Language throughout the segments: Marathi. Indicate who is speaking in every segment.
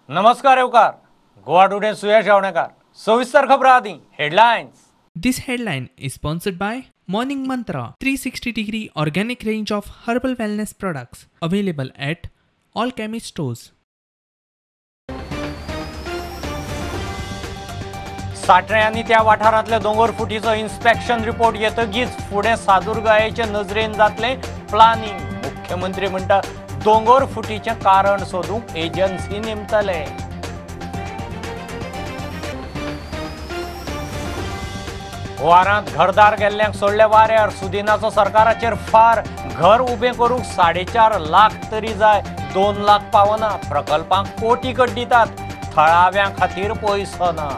Speaker 1: नमस्कार येवकार. गोवा टुडे सुयश रावणेकार. सविस्तर खबर आदी headlines.
Speaker 2: This headline is sponsored by Morning Mantra 360-degree organic range of herbal wellness products available at all chemist stores.
Speaker 1: साठरे आणि त्या वाठारांतले दोंगर फुटीचो इन्स्पेक्शन रिपोर्ट येतगीच फुडें सादुरगायेचे नजरेन जातले प्लानिंग. मुख्यमंत्री म्हणटा दोंगर फुटीचे कारण सोदूंक एजन्सी नेमतले. वारांत घरदार गेल्ल्यांक सोडले वाऱ्यार. सुदिनाचो सरकाराचेर फार. घर उबें करूंक 4.5 लाख तरी जाय, 2 लाख पावना. प्रकल्पांक कोटी कड्डितात, थळाव्यां खातीर पयसो ना.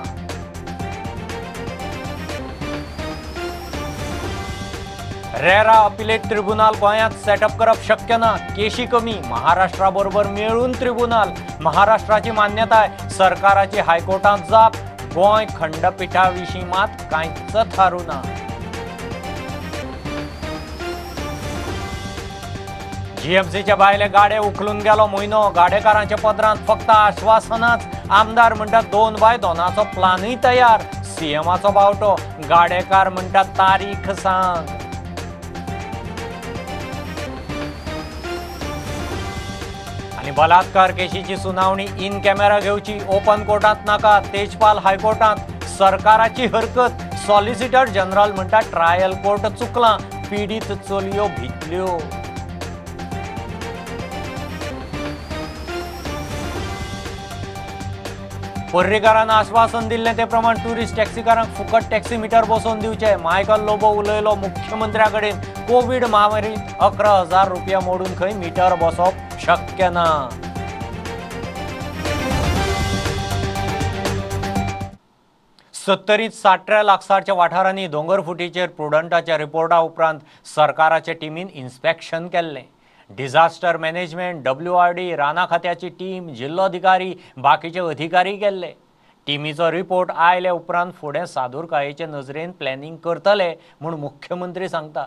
Speaker 1: रेरा अपिलेट ट्रिब्युनल गोंयांत सेटअप करप शक्य ना. केशी कमी. महाराष्ट्रा बरोबर मेळून ट्रिब्युनल. महाराष्ट्राची मान्यताय, सरकाराची हायकोर्टांत जाप. गोंय खंडपीठा विशीं मात कांयच थारू ना. जीएमसीचे भायले गाडे उखलून गेलो म्हयनो. गाडेकारांच्या पदरांत फक्त आश्वासनाच. आमदार म्हणटात 2x2 प्लानूय तयार. सीएमाचो बावटो. गाडेकार म्हणटात तारीख सांग. आणि बलात्कार केशीची सुनावणी इन कॅमेरा घेवची. ओपन कोर्टात नाका, तेजपाल हायकोर्टात. सरकाराची हरकत. सॉलिसिटर जनरल म्हणटा ट्रायल कोर्ट चुकला. पीडित चलयो भितल्यो. पर्रीकारांना आश्वासन दिल्लें ते प्रमाण टुरिस्ट टॅक्सीकारांक फुकट टॅक्सी मिटर बसोवन दिवचे. मायकल लोबो उलयलो मुख्यमंत्र्या कडेन. कोविड महामारीत 11,000 रुपया मोडून खंय मिटर बसोवप शक्य ना. सत्तरीत 60 लागसारच्या वाठारांनी दोंगर फुटीचेर प्रुडंटाच्या रिपोर्टा उपरांत सरकाराचे टिमीन इन्स्पेक्शन केल्लें. डिझास्टर मॅनेजमेंट, WRD, राना खात्याची टीम, जिल्लोधिकारी, बाकीचे अधिकारी गेल्ले. टिमीचो रिपोर्ट आयले उपरांत फुडें सादुरकायेचे नजरेन प्लॅनिंग करतले म्हूण मुख्यमंत्री सांगता.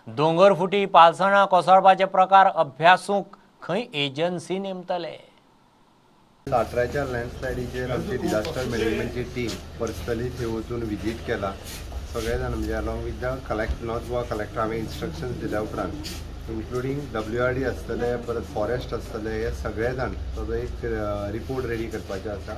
Speaker 1: दोंगर फुटी पालसणां कोसळपाचे प्रकार अभ्यासूंक खंय एजन्सी नेमतले.
Speaker 3: साठऱ्याच्या लँडस्लायडीचेर आमची डिझास्टर मॅनेजमेंटची टीम पर्सनली थंय वचून विजीट केला. सगळे जाण म्हणजे along with the north Goa collector हांवें इन्स्ट्रक्शन्स दिल्या उपरांत इन्क्लुडींग WRD आसतले, परत फॉरेस्ट आसतले, हे सगळे जाण ताजो एक रिपोर्ट रेडी करपाचें आसा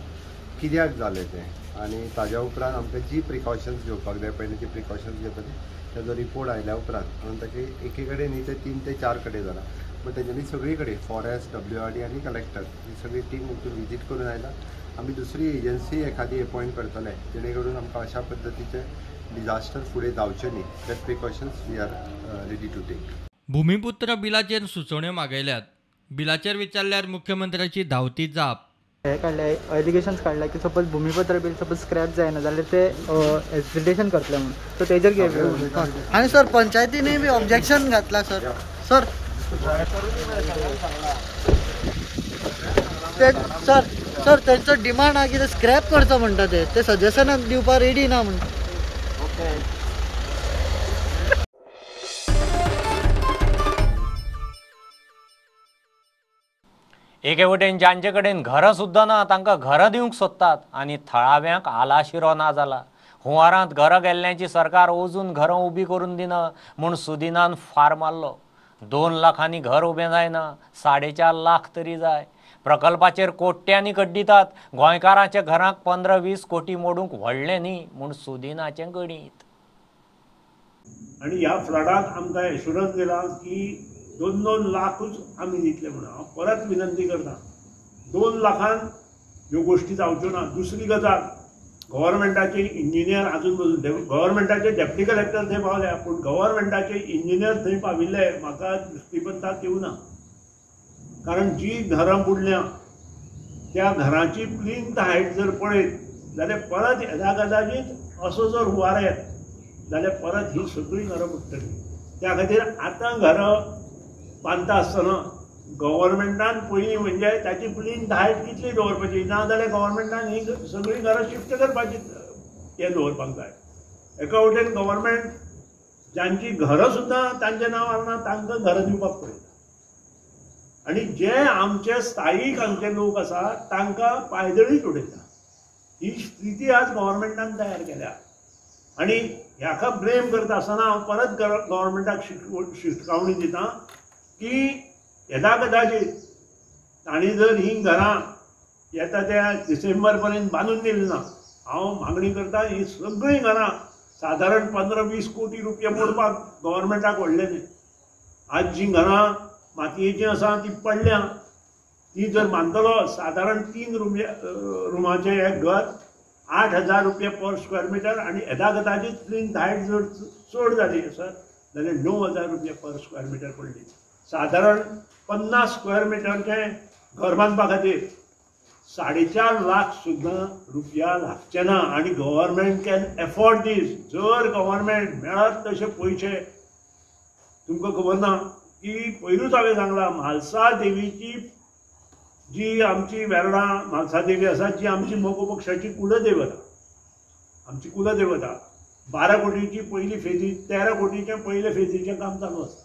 Speaker 3: कित्याक जालें तें. आनी ताज्या उपरांत आमकां जी प्रिकॉशन्स घेवपाक जाय पडले ती प्रिकॉशन्स घेवपाची. ताजो रिपोर्ट आयल्या उपरांत आनी ताचे एके कडेन न्ही ते 3 ते 4 कडेन जाला. बट तेंच्यांनी सगळी कडेन फॉरेस्ट, WRD आनी कलेक्टर ही सगळी टीम वचून विजीट करून आयला. आमी दुसरी एजन्सी एखादी अपॉयंट करतले जेणे करून आमकां अशा पद्दतीचे डिझास्टर फुडें जावचे न्ही. That precautions we are ready to take.
Speaker 4: Bhumiputra बिलाचेर सुचोवण्यो मागयल्यात. बिलाचेर विचारल्यार मुख्यमंत्र्याची धांवती जाप.
Speaker 5: हे काडले एलिगेशन्स काडला की सपोज भूमिपत्र बील सपोज स्क्रॅप जायना जाल्यार ते एक्सप्लिटेशन करतले म्हणून. सो तेजेर कितें
Speaker 6: आनी सर पंचायतींनी बी ऑब्जेक्शन घातला सर. सर सर सर तेंचो डिमांड आहा की स्क्रॅप करचो म्हणटा ते सजेशनाक दिवपाक रेडी ना म्हणटा.
Speaker 1: एके वटेन जांचे कडेन घरां सुद्दां ना तांकां घरां दिवंक सोदतात आनी थळाव्यांक आलाशिरो ना जाला. हुंवारांत घरां गेल्ल्यांची सरकार अजून घरां उबी करून दिना म्हूण सुदिनान फार मारलो. 2 लाखांनी घर उबें जायना, 4.5 लाख तरी जाय. प्रकल्पाचेर कोट्यांनी कड्डितात. गोंयकारांच्या घरांक 15-20 कोटी मोडूंक व्हडलें न्ही म्हूण सुदिनाचें गणीत.
Speaker 7: आनी ह्या फ्लडाक आमकां एश्युरन्स दिला की 2 लाखूच आमी दितले म्हणून. हांव परत विनंती करता, 2 लाखान ह्यो गोश्टी जावच्यो ना. दुसरी गजाल, गव्हर्मेंटाचे इंजिनियर आजून गव्हर्मेंटाचे डेप्टी कलेक्टर थंय पावल्या पूण गव्हर्मेंटाचे इंजिनियर थंय पाविल्ले म्हाका दृश्टीपंथाक येवना. कारण जी घरां बुडल्या त्या घरांची प्लिंथ हायट जर पळयत जाल्यार परत येदागदाचीच असो जर हुंवार येत जाल्यार परत ही सगळीं घरां बुडटलीं. त्या खातीर आतां घरां बांदता आसतना गव्हर्मेंटान पयलीं म्हणजे ताची प्लिंथ हायट कितली दवरपाची, ना जाल्यार गव्हर्मेंटान ही सगळीं घरां शिफ्ट करपाची हें दवरपाक जाय. एका वटेन गव्हर्मेंट ज्यांची घरां सुद्दां तांच्या नांवार ना तांकां घरां दिवपाक पळयता. आणि जे आमचे स्थायीक हांगचे लोक आसा तांकां पायदळीच उडयता. ही स्थिती आज गव्हर्मेंटान तयार केल्या. आणि ह्याका ब्लेम करता आसतना हांव परत गव्हर्मेंटाक शिटकावणी दिता की येदा कदाचित तांणी जर ही घरां येता त्या डिसेंबर पर्यंत बांदून दिली ना, हांव मागणी करता ही सगळीं घरां साधारण 15-20 कोटी रुपया पडपाक गव्हर्मेंटाक व्हडलें. आज जी घरां मातयेचीं आसा ती पडल्या, ती जर बांदतलो साधारण 3 रुमाचें हें घर 8,000 रुपया पर स्क्वेअर मिटर आणि येदा कदाचित प्लिंथ हायट जर चड जाली आसत जाल्यार 9,000 रुपया पर स्क्वेअर मिटर पडली. साधारण 50 स्क्वेअर मिटरचें घर बांदपा खातीर 4.5 लाख सुद्दां रुपया लागचे ना. आणि गव्हर्मेंट कॅन एफोर्ड दीस. जर गव्हर्मेंट मेळत तशे पयशे, तुमकां खबर ना की पयरूच हांवें सांगलां म्हालसा देवीची जी आमची वेर्णा म्हालसा देवी आसा, जी आमची मोगो पक्षाची कुलदेवता, आमची कुलदेवता, 12 कोटीची पयली फेजी, 13 कोटीचें पयले फेजीचें काम चालू आसा.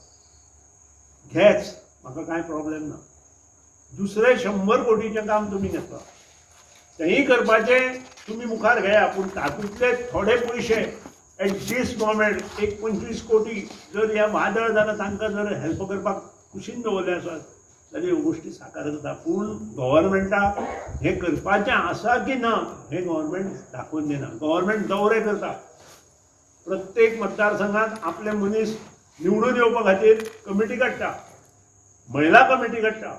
Speaker 7: घेच, म्हाका कांय प्रॉब्लेम ना. दुसरे 100 कोटीचें काम तुमी घेतला, तेंय करपाचें तुमी मुखार घेया. पूण तातूंतले थोडे पयशे एटलिस्ट गव्हर्मेंट 25 कोटी जर ह्या वादळ जाल्यार तांकां जर हेल्प करपाक कुशीन दवरले आसत जाल्यार ह्यो गोश्टी साकार जाता. पूण गव्हर्मेंटाक हें करपाचें आसा की ना हें गव्हर्मेंट दाखोवन दिना. गव्हर्मेंट दौरे करता, प्रत्येक मतदारसंघात आपले मनीस निवडून येवपा खातीर कमिटी काडटा, महिला कमिटी काडटा,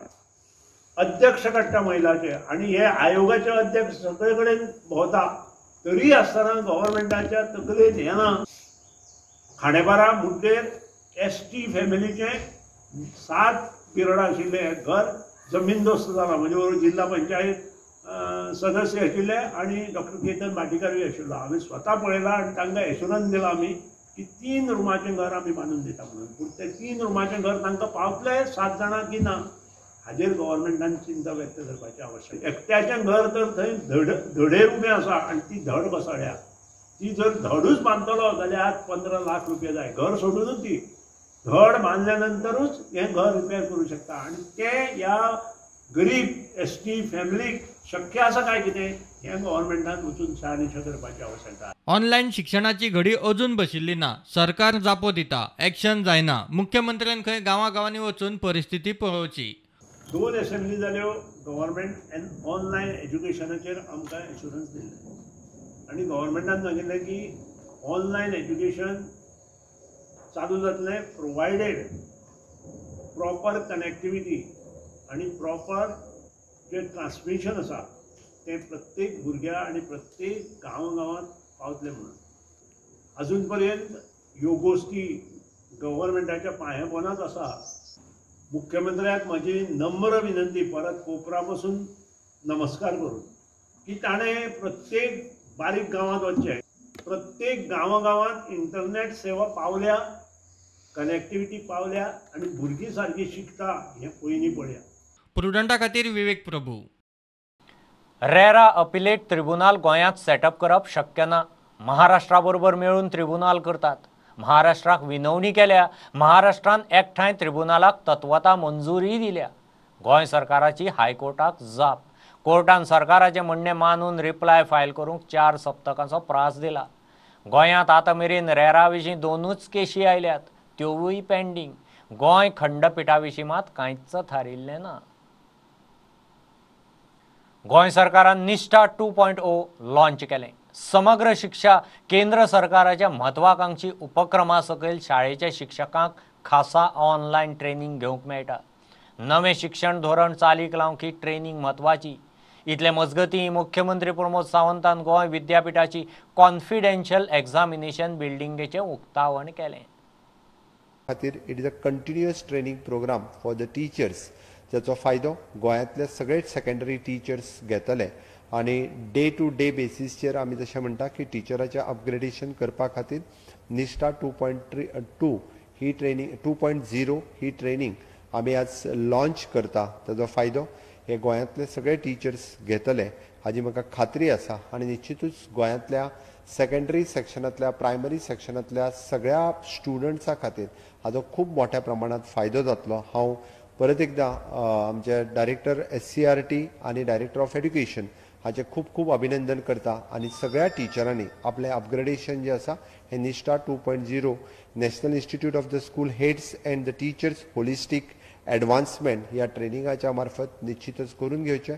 Speaker 7: अध्यक्ष काडटा महिलाचे, आणि हे आयोगाचे अध्यक्ष सगळे कडेन भोंवता. तरी आसतना गव्हर्मेंटाच्या तकलेन हें ना. खांडेपारा मुड्डेर ST फॅमिलीचे 7 पिरड आशिल्ले घर जमीनदोस्त जाला. म्हजे बरोबर जिल्हा पंचायत सदस्य आशिल्ले आणि डॉक्टर केतन भाटीकारूय आशिल्लो. हांवें स्वता पळयलां आनी तांकां एश्युरन्स दिला आमी की 3 रुमाचें घर आमी बांदून दिता म्हणून. पूण तें 3 रुमाचें घर तांकां पावतलें 7 जाणां की ना हाजेर गव्हर्मेंटान चिंता व्यक्त करपाची आवश्यक. एकट्याचें घर तर थंय धडेर उबें आसा आनी ती धड कोसळ्या. ती जर धडूच बांदतलो जाल्यार आज 15 लाख रुपया जाय. घर सोडूनच ती धड बांदल्या नंतरूच हें घर रिपेर करूं शकता. आणि तें ह्या गरीब ST फॅमिलीक शक्य आसा काय कितें हें गव्हर्मेंटान वचून शहानिशा करपाची आवश्यकता.
Speaker 4: ऑनलायन शिक्षणाची घडी अजून बशिल्ली ना. सरकार जापो दिता, एक्शन जायना. मुख्यमंत्र्यान खंय गांवागांवांनी वचून परिस्थिती पळोवची.
Speaker 7: 2 असेंब्ली जाल्यो. गव्हर्मेंट एंड ऑनलायन एज्युकेशनाचेर आमकां एश्युरन्स दिल्ले आनी गव्हर्मेंटान सांगिल्लें की ऑनलायन एज्युकेशन चालू जातलें प्रोवायडेड प्रॉपर कनेक्टिविटी आणि प्रॉपर जे ट्रान्समिशन आसा तें प्रत्येक भुरग्या आणि प्रत्येक गांवांत पावतलें म्हणून. अजून पर्यंत ह्यो गोश्टी गव्हर्मेंटाच्या पांयेपणाच आसा. मुख्यमंत्र्याक म्हजी नम्र विनंती परत कोपरा पासून नमस्कार करून की ताणें प्रत्येक बारीक गांवांत वचचें. प्रत्येक गांवांत इंटरनेट सेवा पावल्या, कनेक्टिविटी पावल्या आणि भुरगीं सारकी शिकता हें पयलीं पळया.
Speaker 4: प्रुडंटा खातीर विवेक प्रभू.
Speaker 1: रेरा अपिलेट ट्रिब्युनल गोंयांत सेटअप करप शक्य ना. महाराष्ट्रा बरोबर मेळून ट्रिब्युनल करतात. महाराष्ट्राक विनवणी केल्या. महाराष्ट्रान एकठांय ट्रिब्युनलाक तत्वता मंजुरी दिल्या. गोंय सरकाराची हायकोर्टाक जाप. कोर्टान सरकाराचे म्हणणे मानून रिप्लाय फायल करूंक 4 सप्तकांचो प्रास दिला. गोंयांत आतां मेरेन रेरा विशीं 2च केशी आयल्यात, त्योवूय पेंडींग. गोंय खंडपिठा विशीं मात कांयच थारिल्लें ना. गोंय सरकारान निष्ठा 2.0 लॉन्च केलें. समग्र शिक्षा केंद्र सरकाराच्या म्हत्वाकांक्षी उपक्रमा सकयल शाळेच्या शिक्षकांक खासा ऑनलायन ट्रेनिंग घेवंक मेळटा. नवें शिक्षण धोरण चालीक लावंक ही ट्रेनिंग म्हत्वाची. इतले मजगतीं मुख्यमंत्री प्रमोद सावंतान गोंय विद्यापीठाची कॉन्फिडेन्शियल एग्जामिनेशन बिल्डिंगेचें उक्तावण केलें.
Speaker 3: खातीर it is a continuous training programme for the teachers, जाचो फायदो गोंयांतले सगळे सेकंडरी टिचर्स घेतले. आणि डे टू डे बेसिसचेर आमी जशें म्हणटा की टिचराचें अपग्रेडेशन करपा खातीर निष्ठा 2.2 ही ट्रेनिंग 2.0 ही ट्रेनिंग आमी आज लॉन्च करता. ताजो फायदो हे गोंयांतले सगळे टिचर्स घेतले हाजी म्हाका खात्री आसा. आनी निश्चितूच गोंयांतल्या सेकंडरी सेक्शनांतल्या प्रायमरी सेक्शनांतल्या सगळ्या स्टुडंट्सां खातीर हाजो खूब मोठ्या प्रमाणांत फायदो जातलो. हांव परत एकदा आमचे डायरेक्टर SCRT आणि डायरेक्टर ऑफ एड्युकेशन हाचे खूप खूप अभिनंदन करता आणि सगळ्या टिचरांनी आपले अपग्रेडेशन जे आसा हे Nishtha 2.0 national institute of the school heads and the teachers holistic advancement ह्या ट्रेनिंगाच्या मार्फत निश्चितच करून घेवचे.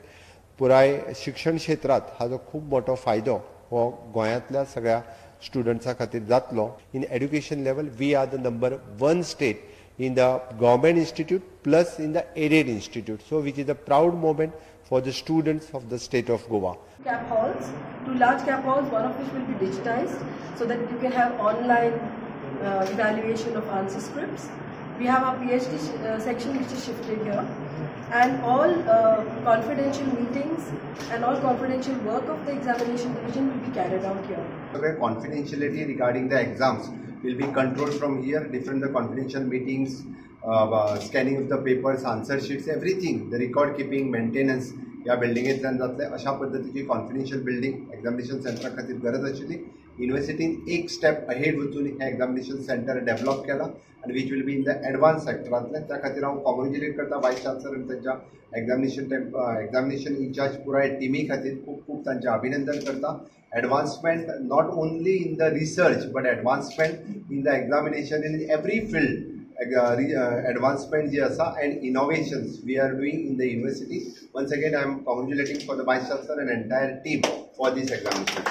Speaker 3: पुराय शिक्षण क्षेत्रात हाजो खूप मोठो फायदो हो गोंयांतल्या सगळ्या स्टुडंट्सां खातीर जातलो. In education level we are the number 1 state in the government institute plus in the aided institute, so which is a proud moment for the students of the state of Goa.
Speaker 8: Cap halls, 2 large cap halls, one of which will be digitized so that you can have online evaluation of answer scripts. We have our PhD section which is shifted here, and all confidential meetings and all confidential work of the examination division will be carried out here.
Speaker 3: The confidentiality regarding the exams will be controlled from here. Different the confidential meetings, scanning of the papers, answer sheets, everything, the record keeping, maintenance या बिल्डिंगेंतल्यान जातले. अशा पद्दतीची कॉन्फिडेन्शियल बिल्डिंग एग्जामिनेशन सेंटरा खातीर गरज आशिल्ली. युनिव्हर्सिटीन एक स्टेप अहेड वचून हे एग्जामिनेशन सेंटर डेव्हलप केला आणि which will be in the advance सेक्टरांतले. त्या खातीर हांव कॉंग्रॅच्युलेट करता वायस चान्सलर आनी त्यांच्या एग्जामिनेशन इंचार्ज पुराय टिमी खातीर खूप खूप तांचे अभिनंदन करता. Advancement not only in the research but advancement in the examination in every field. Advancement je asa and innovations we are doing in the university. Once again I am congratulating for the vice chancellor and entire team for this examination.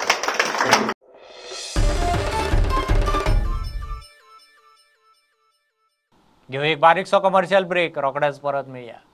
Speaker 1: घेऊ एक बारीकसो कमर्शियल ब्रेक, रोखडेच परत मेळया.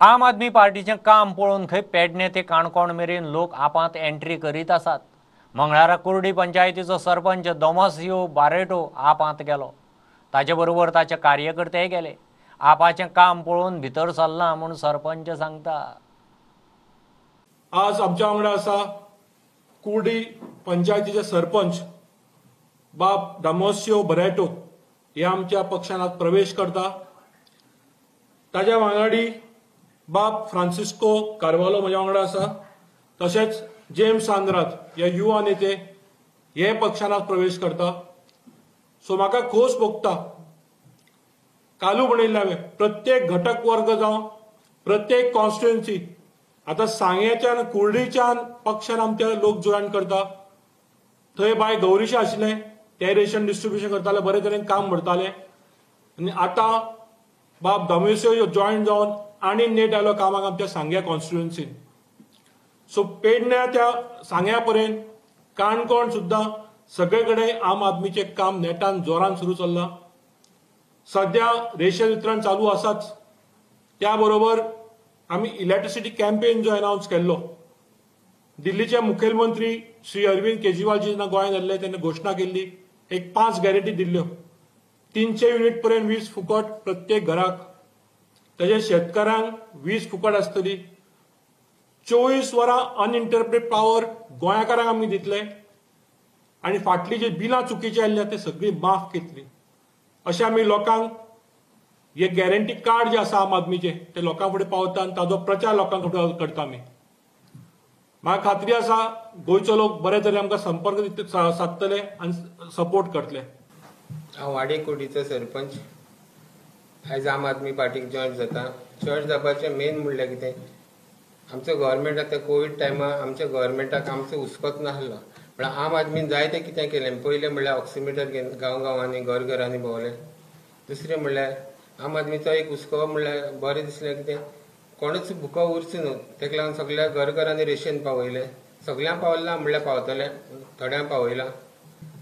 Speaker 1: आम आदमी पार्टीचें काम पळोवन खंय पेडणे ते काणकोण मेरेन लोक आपांत एंट्री करीत आसात. मंगळारा कुर्डी पंचायतीचो सरपंच दोमोसियो बारेटो आपांत गेलो. ताचे बरोबर ताचे कार्यकर्तेय गेले. आपाचें काम पळोवन भितर सरला म्हूण सरपंच सांगता.
Speaker 9: आज आमच्या वांगडा आसा कुर्डी पंचायतीचे सरपंच बाब दामोसियो बरेटो. हे आमच्या पक्षान आज प्रवेश करता. ताच्या वांगडी बाब फ्रांसिस्को कार्वालो म्हज्या वांगडा आसा. तशेंच जेम्स आंद्रात हे युवा नेते हे पक्षान आज प्रवेश करता. सो म्हाका खोस भोगता कालू म्हणिल्लें हांवें प्रत्येक घटक वर्ग जावं प्रत्येक कॉन्स्टिट्युएन्सी आतां सांग्याच्यान कुर्डीच्यान पक्षान आमचे लोक जॉयन करता. थंय बाय गौरीशा आशिल्ले ते रेशन डिस्ट्रिब्युशन करताले, बरे तरेन काम करताले. आनी आतां बाब दामोसियो जॉयन जावन आनी नेट आयलो कामाक आमच्या सांग्या कॉन्स्टिट्युएन्सीन. सो पेडण्या त्या सांग्या पर्यंत काणकोण सुद्दां सगळे कडेन आम आदमीचें काम नेटान जोरान सुरू चल्लां. सध्या रेशन वितरण चालू आसाच. त्या बरोबर आमी इलेक्ट्रिसिटी कॅम्पेन जो अनाउन्स केल्लो. दिल्लीचे मुखेलमंत्री श्री अरविंद केजरीवाल जेन्ना गोंयांत आयिल्ले तेन्ना घोशणा केल्ली, एक 5 गॅरंटी दिल्ल्यो. 300 युनिट पर्यंत वीज फुकट प्रत्येक घराक. तशेंच शेतकारांक वीज फुकट आसतली. 24 वरां अनइंटरप्टेड पावर गोंयकारांक आमी दितले आनी फाटली जी बिलां चुकीची आयिल्ली ते सगळी माफ केतली. अशें आमी लोकांक हे गॅरंटी कार्ड जे आसा आम आदमीचे ते लोकां फुडें पावता आनी ताजो प्रचार लोकां फुडें करता आमी. म्हाका खात्री आसा गोंयचो लोक बरे तरेन आमकां संपर्क सादतले आनी सपोर्ट करतले.
Speaker 10: हांव वाडे कुर्डीचो सरपंच. आयज आम आदमी पार्टीक जॉयन जाता. जॉयन जावपाचें मेन म्हणल्यार कितें, आमचो गव्हर्मेंट आतां कोवीड टायमार आमच्या गव्हर्मेंटाक आमचो हुस्कोच नासलो. म्हळ्यार आम आदमीन जायतें कितें केलें. पयलें म्हणल्यार ऑक्सिमिटर घेवन गांवांनी घरघरांनी भोंवलें. दुसरें म्हणल्यार आम आदमीचो एक हुस्को म्हणल्यार बरें दिसलें कितें, कोणूच भुको उरचो न्हू. ताका लागून सगळ्या घरघरांनी रेशन पावयलें. सगळ्यांक पावयला म्हणल्यार पावतलें, थोड्यांक पावयलां.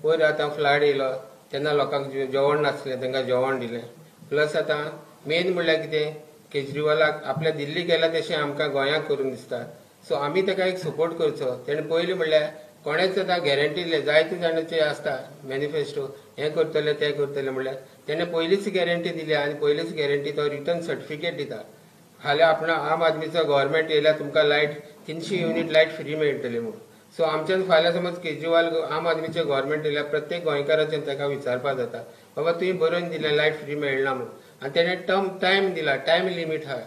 Speaker 10: वयर आतां फ्लड येयलो तेन्ना लोकांक जेवण नासलें, तांकां जेवण दिलें. प्लस आतां मेन म्हणल्यार कितें केजरीवालाक आपल्या दिल्ली केला तशें आमकां गोंयांत करून दिसता. सो आमी ताका एक सपोर्ट करचो. तेणें पयलीं म्हणल्यार कोणेच आतां गॅरंटी दिले जायते जाणांचे आसता मॅनिफेस्टो हें करतले तें करतले म्हणल्यार तेणें पयलींच गॅरंटी दिली आनी पयलींच गॅरंटी तो रिटर्न सर्टिफिकेट दिता. हाल्या आपण आम आदमीचो गव्हर्मेंट येयल्यार तुमकां लायट 300 युनिट लायट फ्री मेळटली म्हणून. सो आमच्यान फाल्यां समज केजरीवाल आम आदमीचे गव्हर्मेंट येयल्यार प्रत्येक गोंयकाराच्यान ताका विचारपाक जाता बाबा तुवें बरोवन दिलें लायट फ्री मेळना म्हणून. आनी तेणें टायम दिला, टायम लिमीट आहा.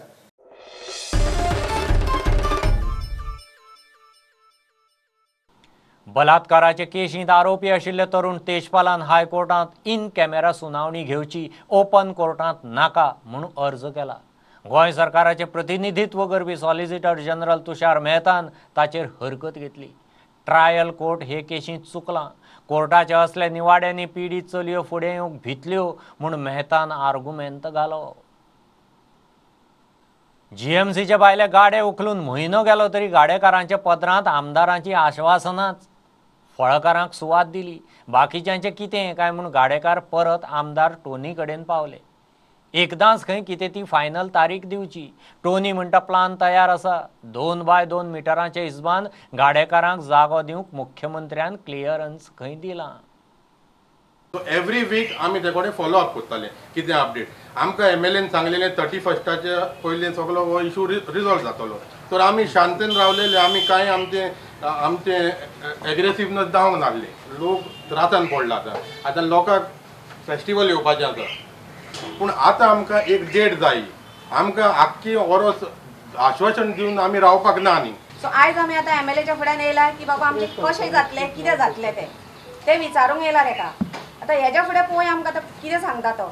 Speaker 1: बलात्काराचे केशींत आरोपी आशिल्ले तरुण तेजपालान हायकोर्टांत इन कॅमेरा सुनावणी घेवची ओपन कोर्टांत नाका म्हणून अर्ज केला. गोंय सरकाराचे प्रतिनिधित्व करपी सॉलिसिटर जनरल तुषार मेहतान ताचेर हरकत घेतली. ट्रायल कोर्ट हे केशींत चुकलां. कोर्टाचे असले निवाड्यांनी पीडित चलयो फुडें येवंक भितल्यो म्हूण मेहतान आर्गुमेंट घालो. जीएमसीचे भायले गाडे उखलून म्हयनो गेलो तरी गाडेकारांच्या पदरांत आमदारांची आश्वासनांच फळकारांक सुवात दिली. बाकीच्यांचें कितें काय म्हूण गाडेकार परत आमदार टोनी कडेन पावले. एकदांच खंय कितें ती फायनल तारीख दिवची. टोनी म्हणटा प्लान तयार आसा. 2 बाय 2 मिटरांचे हिसबान गाडेकारांक जागो दिवंक मुख्यमंत्र्यान क्लियरन्स खंय दिलां.
Speaker 11: एवरी वीक आमी ते कडेन फॉलो अप करताले कितें अपडेट. आमकां एमएलएन सांगलेलें 31च्या पयलीं सगळो हो इशू रिजॉल्व जातलो. तर आमी शांतीन रावलेले. आमी कांय आमचे एग्रेसिवनेस जावंक नासले. लोक त्रासान पडला. आतां लोकांक फेस्टिवल येवपाचें आसा पूण आतां आमकां एक डेट जाय. आमकां आख्खी वरोस आश्वासन दिवन आमी रावपाक ना न्ही.
Speaker 12: सो आयज आमी आतां एमएलएच्या फुड्यान येयला की बाबा आमचे कशें जातलें कितें जातलें ते विचारूंक येयला ताका. आतां हेज्या फुडें पळय आमकां आतां कितें सांगता तो.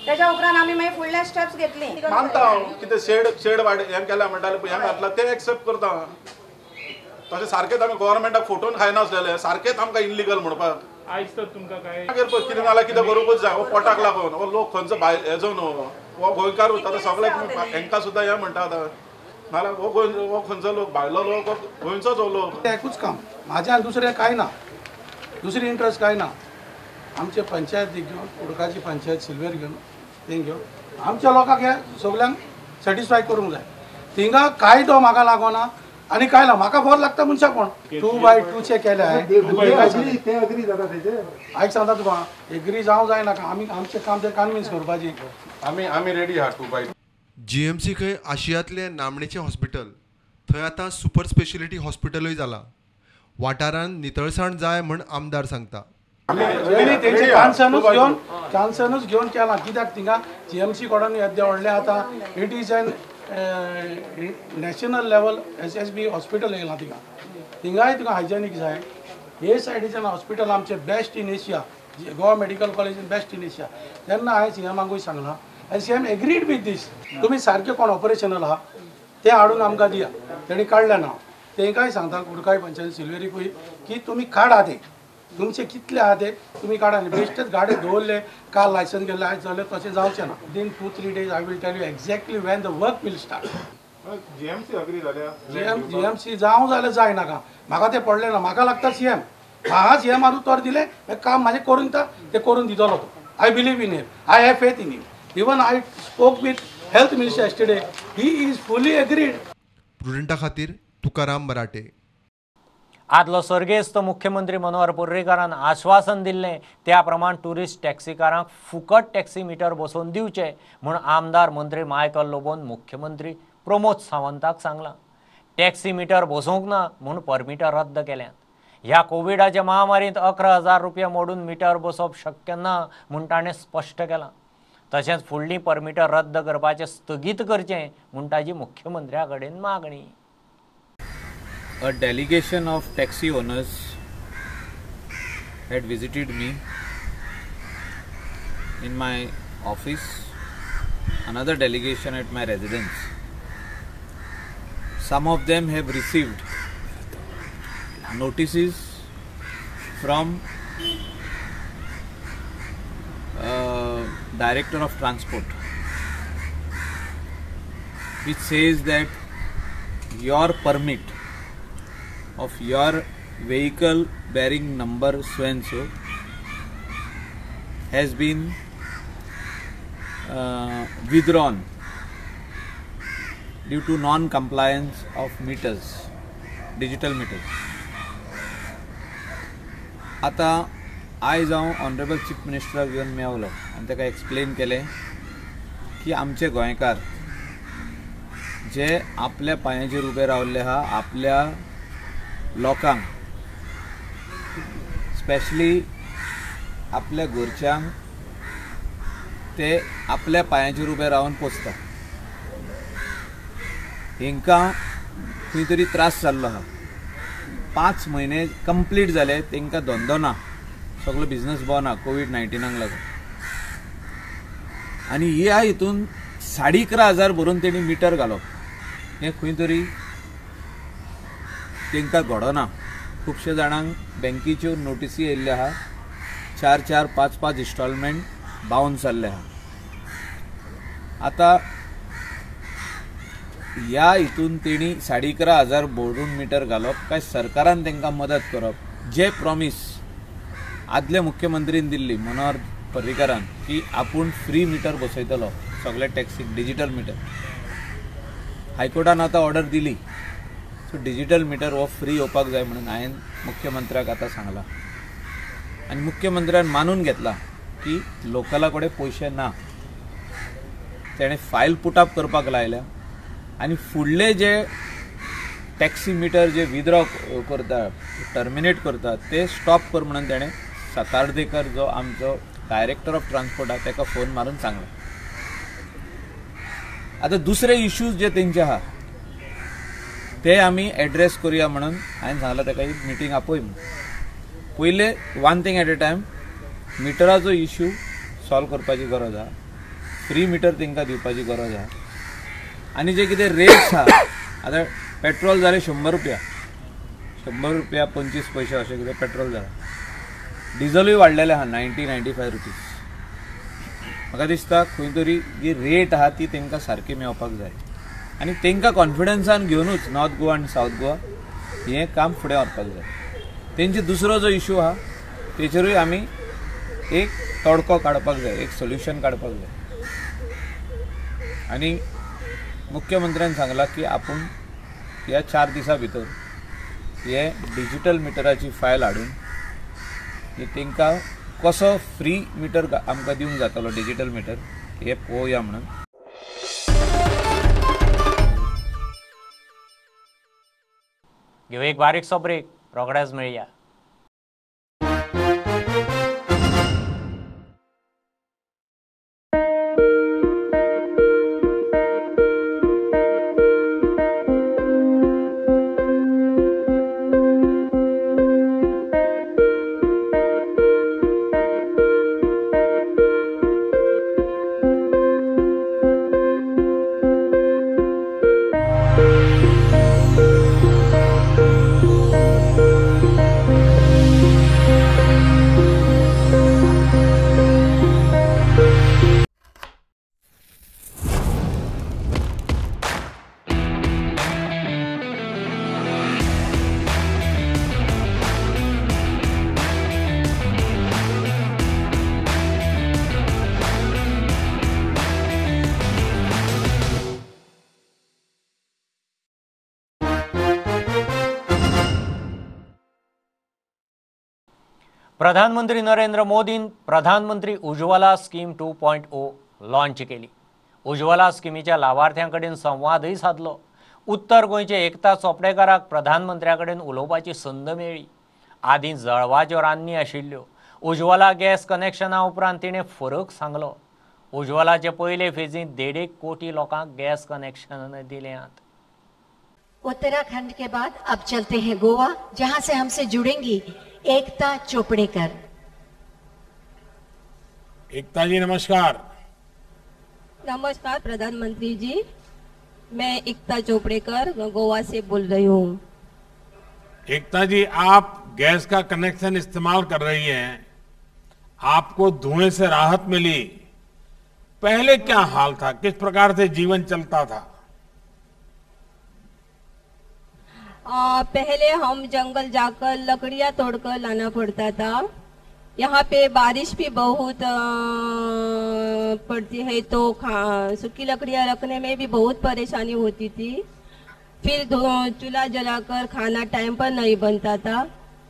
Speaker 12: तेज्या उपरांत आमी मागीर फुडले स्टेप्स घेतली.
Speaker 13: मानता हांव कितें शेड हें केल्या म्हणटाले पळय हें घातलां तें एक्सेप्ट करता. तशें सारकेंच आमी गव्हर्मेंटाक फोटोन खायनासलेले सारकेंच आमकां इल्लिगल म्हणपाक.
Speaker 9: आयज तर तुमकां काय
Speaker 13: कितें जाल्यार कितें करूंकच जाय. हो पोटाक लागून हो लोक खंयचो भायर हेजो न्हू हो गोंयकार आतां सगळे हांकां सुद्दां हें म्हणटा आतां नाल्यार हो खंयचो लोक भायलो लोक गोंयचोच हो लोक.
Speaker 14: एकूच काम म्हाज्यान दुसरें कांय ना. दुसरी इंट्रस्ट कांय ना. आमचे पंचायत घेवन उदकाची पंचायत सिल्वेर घेवन तें घेवन आमच्या लोकांक हे सगल्यांक सॅटिस्फाय करूंक जाय. थिंगा कायदो म्हाका लागना आनी काय ना. म्हाका बरो लागता मनशाक कोण 2 बाय 2 केले आयक सांगता तुका एग्री जावं जायनाका. आमी आमचें काम तें कन्विन्स करपाची.
Speaker 11: आमी रेडी आहा 2 बाय 2.
Speaker 15: जीएमसी खंय आशियांतलें नामनेचें हॉस्पिटल. थंय आतां सुपर स्पेशलिटी हॉस्पिटलूय जाला. वाठारांत नितळसाण जाय म्हण आमदार सांगता.
Speaker 14: तेंचे चान्सनूच घेवन केलां. कित्याक थिंगा जीएमसी कोडान येद्या व्हडलें आतां it is an national level SSB hospital येयलां थिंगा. थिंगाय तुका हायजेनीक जाय. हे सायडीच्यान हॉस्पिटल आमचे best in Asia. Goa medical college best in Asia. तेन्ना हांवें सीएमाकूय सांगलां आनी सीएम एग्रीड विथ दीस. तुमी सारके कोण ऑपरेशनल आहा ते हाडून आमकां दिया. तेणी काडलें ना. तेंकाय सांगता कुडकाय पंचायत सिल्वेरीकूय की तुमी काडा ते तुमचे कितले आहा ते तुमी काडा. आनी बेश्टेच गाडे दवरले काल लायसन गेले आयज जालें तशें जावचें ना. Within 2-3 days I will tell you exactly when the work will start.
Speaker 13: GMC agree जाल्या
Speaker 14: जीएमसी जावं जाल्यार जायनाका. म्हाका तें पडलें ना. म्हाका लागता सीएम हांगा सीएमार उतर दिलें काम म्हाजें करून दिता तें करून दितलो तो. I believe in him. I have faith in him. Even I spoke with health minister yesterday. He is फुली एग्रीड.
Speaker 15: प्रुडंटा खातीर तुकाराम मराठे.
Speaker 1: आदलो सर्गेस्त मुख्यमंत्री मनोहर पर्रीकारान आश्वासन दिल्लें त्या प्रमाण टुरिस्ट टॅक्सीकारांक फुकट टॅक्सी मिटर बसोवन दिवचे म्हूण आमदार मंत्री मायकल लोबोन मुख्यमंत्री प्रमोद सावंताक सांगलां. टॅक्सी मिटर बसोवंक ना म्हूण परमिटर रद्द केल्यात. ह्या कोविडाच्या महामारींत 11,000 रुपया मोडून मिटर बसोवप शक्य ना म्हूण ताणें स्पश्ट केलां. तशेंच फुडलीं परमिटर रद्द करपाचें स्थगीत करचें म्हूण ताची मुख्यमंत्र्या कडेन मागणी.
Speaker 16: A delegation of taxi owners had visited me in my office, another delegation at my residence. Some of them have received notices from Director of Transport which says that your permit of your vehicle bearing number so and so has been withdrawn due to non-compliance of meters, digital meters. आता आयज हांव ऑनरेबल चीफ मिनिस्टराक घेवन मेवलो आनी ताका एक्सप्लेन केलें की आमचे गोंयकार जे आपल्या पांयाचेर उबे रावल्ले आहा, आपल्या लोकांक स्पेशली आपल्या घरच्यांक ते आपल्या पांयाचेर उबे रावन पोसता, हांकां खंय तरी त्रास जाल्लो आहा. 5 म्हयने कंप्लीट जाले, तांकां धंदो ना, सगळो बिझनेस बंद आहा कोविड-19 लागून. आनी ह्या हितून 11,500 भरून तेणी मिटर घालप हें खंय तरी तांकां घडना. खुबशे जाणांक बँकेच्यो नोटिसी येयल्ल्यो आहा, 4-4, 5-5 इन्स्टॉलमेंट बाउन्स जाल्ले आहा. आता ह्या हितून तेणी 11,500 भरून मिटर घालप काय सरकारान तांकां मदत करप, जे प्रॉमिस आदले मुख्यमंत्रीन दिल्ली मनोहर पर्रीकारान की आपूण फ्री मिटर बसयतलो सगळ्या टॅक्सीक, डिजिटल मिटर. हायकोर्टान आतां ऑर्डर दिली, सो डिजिटल मिटर हो फ्री येवपाक जाय म्हणून हांवें मुख्यमंत्र्याक आतां सांगलां. आनी मुख्यमंत्र्यान मानून घेतला की लोकला कडेन पयशे ना, तेणें फायल पुटअप करपाक लायल्या आनी फुडले जे टॅक्सी मिटर जे विथड्रॉ करता, टर्मिनेट करता, ते स्टॉप कर म्हणून तेणें सातार्डेकर जो आमचो डायरेक्टर ऑफ ट्रान्सपोर्ट आहा ताका फोन मारून सांगला. आता दुसरे इश्यूज जे तेंचे आहा ते आमी एड्रेस करुया म्हणून हांवें सांगलां ताका एक मिटींग आपय म्हणून. पयले one thing at a time, मिटराचो इश्यू सॉल्व करपाची गरज आहा, फ्री मिटर तांकां दिवपाची गरज आहा. आनी जे कितें रेट्स आहा, आतां पेट्रोल जालें 100 रुपया, 25 पैसे अशें कितें पेट्रोल जालां. डिझलूय वाडलेलें आहा 90-95 रुपीज. म्हाका दिसता खंय तरी जी रेट आहा ती तांकां सारकी मेळपाक जाय आनी तांकां कॉन्फिडन्सान घेवनूच नॉर्थ गोवा आनी सावथ गोवा हें काम फुडें व्हरपाक जाय. तेंचे दुसरो जो इश्यू आहा तेचेरूय आमी एक तोडको काडपाक जाय, एक सोल्युशन काडपाक जाय. आनी मुख्यमंत्र्यान सांगलां की आपूण ह्या 4 दिसां भितर हे डिजिटल मिटराची फायल हाडून की तांकां कसो फ्री मिटर आमकां दिवंक जातलो डिजिटल मिटर हे पळोवया म्हणून.
Speaker 1: घेऊ एक बारीकसो ब्रेक, रोखडेच मेळया. प्रधानमंत्री नरेंद्र मोदीन प्रधानमंत्री उज्ज्वला स्कीम 2.0 लॉन्च केली. उज्ज्वला स्किमीच्या लाभार्थ्यांकडेन संवादय साधलो. उत्तर गोंयचे एकता चोपडेकाराक प्रधानमंत्र्याकडेन उलोवपाची संद मेळ्ळी. आदीं जळवाच्यो रान्नी आशिल्ल्यो. उज्ज्वला गॅस कनेक्शना उपरांत तिणें फरक सांगलो. उज्ज्वलाचे पयले फेजींत 1.5 कोटी लोकांक गॅस कनेक्शन दिल्यात.
Speaker 17: उत्तराखंड के बाद अब चलते हैं गोवा, जहां से हमसे जुड़ेंगी एकता चोपड़ेकर.
Speaker 18: एकता जी नमस्कार.
Speaker 19: नमस्कार प्रधानमंत्री जी, मैं एकता चोपड़ेकर गोवा से बोल रही हूँ.
Speaker 18: एकता जी, आप गैस का कनेक्शन इस्तेमाल कर रही हैं, आपको धुएं से राहत मिली. पहले क्या हाल था, किस प्रकार से जीवन चलता था?
Speaker 19: पहले हम जंगल जाकर लकड़ियां तोड़कर लाना पड़ता था. यहाँ पे बारिश भी बहुत पड़ती है, तो सूखी लकड़ियाँ रखने में भी बहुत परेशानी होती थी। फिर चूल्हा जलाकर खाना टाइम पर नहीं बनता था,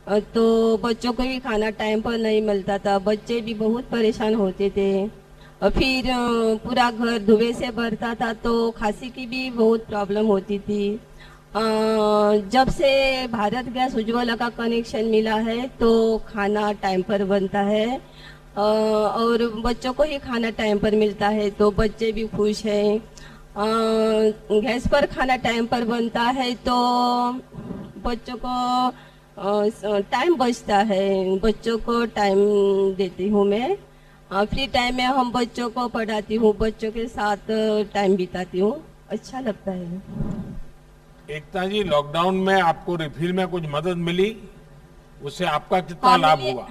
Speaker 19: तो बच्चों को भी खाना टाइम पर नहीं मिलता था, बच्चे भी बहुत परेशान होते थे। और फिर पूरा घर धुएं से भरता था, तो खांसी की भी बहुत प्रॉब्लम होती थी। जब से भारत गैस उज्ज्वला का कनेक्शन मिला है तो खाना टाइम पर बनता है, और बच्चों को ही खाना टाइम पर मिलता है, तो बच्चे भी खुश हैं। गैस पर खाना टाइम पर बनता है तो बच्चों को टाइम बचता है, बच्चों को टाइम देती हूँ मैं। फ्री टाइम में हम बच्चों को पढ़ाती हूँ, बच्चों के साथ टाइम बिताती हूँ, अच्छा लगता है।
Speaker 18: एकता जी, लॉकडाउन में आपको रिफिल में कुछ मदद मिली, उससे आपका कितना लाभ हुआ?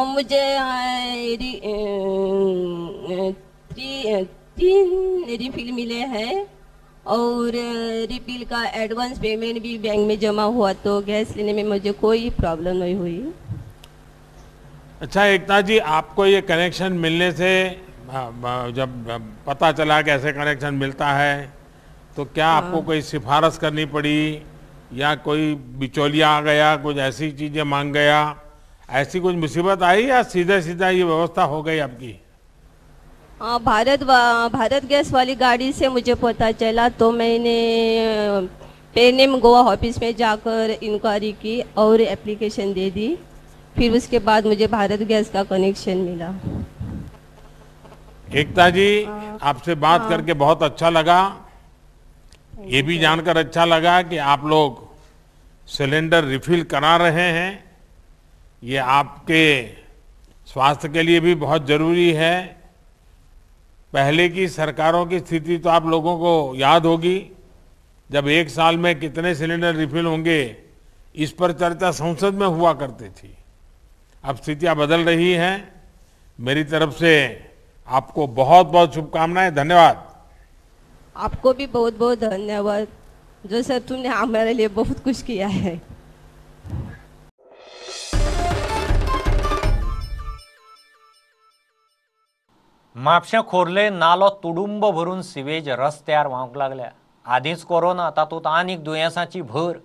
Speaker 19: मुझे 3 रिफिल मिले हैं, और रिफिल का एडवांस पेमेंट भी बैंक में जमा हुआ, तो गैस लेने में मुझे कोई प्रॉब्लम नहीं हुई।
Speaker 18: अच्छा एकता जी, आपको ये कनेक्शन मिलने से जब पता चला कि ऐसे कनेक्शन मिलता है, तो क्या आपको कोई सिफारिश करनी पड़ी, या कोई बिचौलिया आ गया, कुछ ऐसी चीजें मांग गया, ऐसी कुछ मुसीबत आई, या सीधा सीधा ये व्यवस्था हो गई आपकी?
Speaker 19: भारत गैस वाली गाड़ी से मुझे पता चला, तो मैंने पेनेम गोवा ऑफिस में जाकर इंक्वायरी की और एप्लीकेशन दे दी। फिर उसके बाद मुझे भारत गैस का कनेक्शन मिला।
Speaker 18: एकता जी, आपसे बात करके बहुत अच्छा लगा। ये भी जानकर अच्छा लगा कि आप लोग सिलेंडर रिफिल करा रहे हैं, ये आपके स्वास्थ्य के लिए भी बहुत जरूरी है। पहले की सरकारों की स्थिति तो आप लोगों को याद होगी, जब एक साल में कितने सिलेंडर रिफिल होंगे, इस पर चर्चा संसद में हुआ करती थी। अब स्थितियां बदल रही हैं। मेरी तरफ से आपको बहुत बहुत शुभकामनाएं, धन्यवाद।
Speaker 19: आपको भी बहुत बहुत धन्यवाद, जो सर तुमने हमारे लिए बहुत कुछ किया है।
Speaker 1: म्हापशें खोर्ले नालो तुडुंब भरून सिवेज रस्त्यार व्हांवंक लागल्या। आदींच कोरोना, तातूंत आनीक दुयेंसांची भर।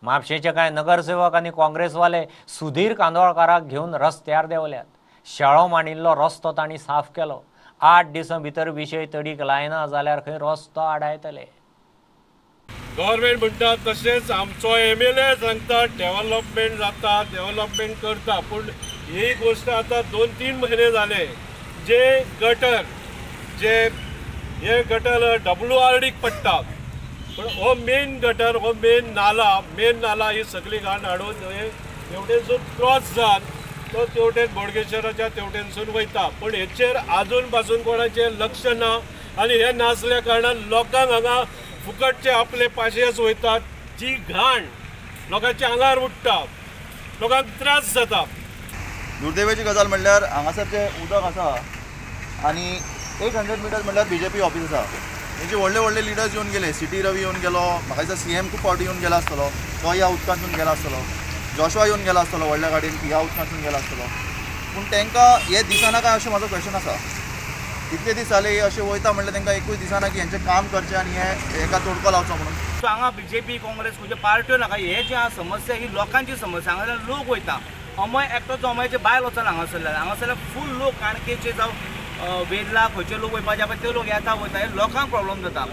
Speaker 1: म्हापशेंचे कांय नगरसेवक आनी काँग्रेसवाले सुधीर कांदोळकाराक घेवन रस्त्यार देंवल्यात। शाळो मांडिल्लो रस्तो तांणी साफ केलो। 8 दिसां भितर विशय तडीक लायना जाल्यार खंय रस्तो आडायतले।
Speaker 20: गव्हर्मेंट म्हणटा तशेंच आमचो MLA सांगता डेव्हलपमेंट जाता, डेव्हलपमेंट करता, पूण ही गोष्ट आता 2-3 महिने जाले, जे गटर हे गटर WRDक पडटा, पण हो मेन गटर, हो मेन नाला ही सगळी घाण हाडून तेवटेनसून क्रॉस जावन तो तेवटेन बोडगेश्वराच्या तेवटेनसून वयता, पण हेचेर आजून पासून कोणाचें लक्ष ना। आनी हे नासल्या कारणान लोकांक हांगा फुकटचे आपले पाशयेस वयतात, जी घाण लोकांच्या आंगार उडटा, लोकांक त्रास जाता।
Speaker 21: दुर्दैवाची गजाल म्हणल्यार हांगासर जे उदक आसा आनी 800 मिटर्स म्हणल्यार BJP ऑफिस आसा, तेंचे व्हडले व्हडले लिडर्स येवन गेले। सिटी रवी येवन गेलो, म्हाका दिसता CM खूब फावटी येवन गेला आसतलो, तो ह्या उदकांतून गेला आसतलो, जोशुआ येवन गेला आसतलो व्हडल्या गाडयेन, ह्या उदकांतून गेला आसतलो, पूण तांकां हे दिसना काय अशें म्हाजो क्वेश्चन आसा। इतके दीस जाले हे अशें वयता म्हणल्यार तांकां एकूच दिसना की हेंचें काम करचें आनी हेका तोडको लावचो म्हणून।
Speaker 22: सो हांगा BJP काँग्रेस खंयच्यो पार्ट्यो नाका, हे जे आहा समस्या ही लोकांची समस्या। हांगासर लोक वयता, अमय एकटोच अमयाचे भायर वचना हांगासरल्यान फूल लोक काणकेचे जावं वेदला खंयचे लोक वयपाचे पळय ते लोक येता वयता, हे लोकांक प्रॉब्लम जाता।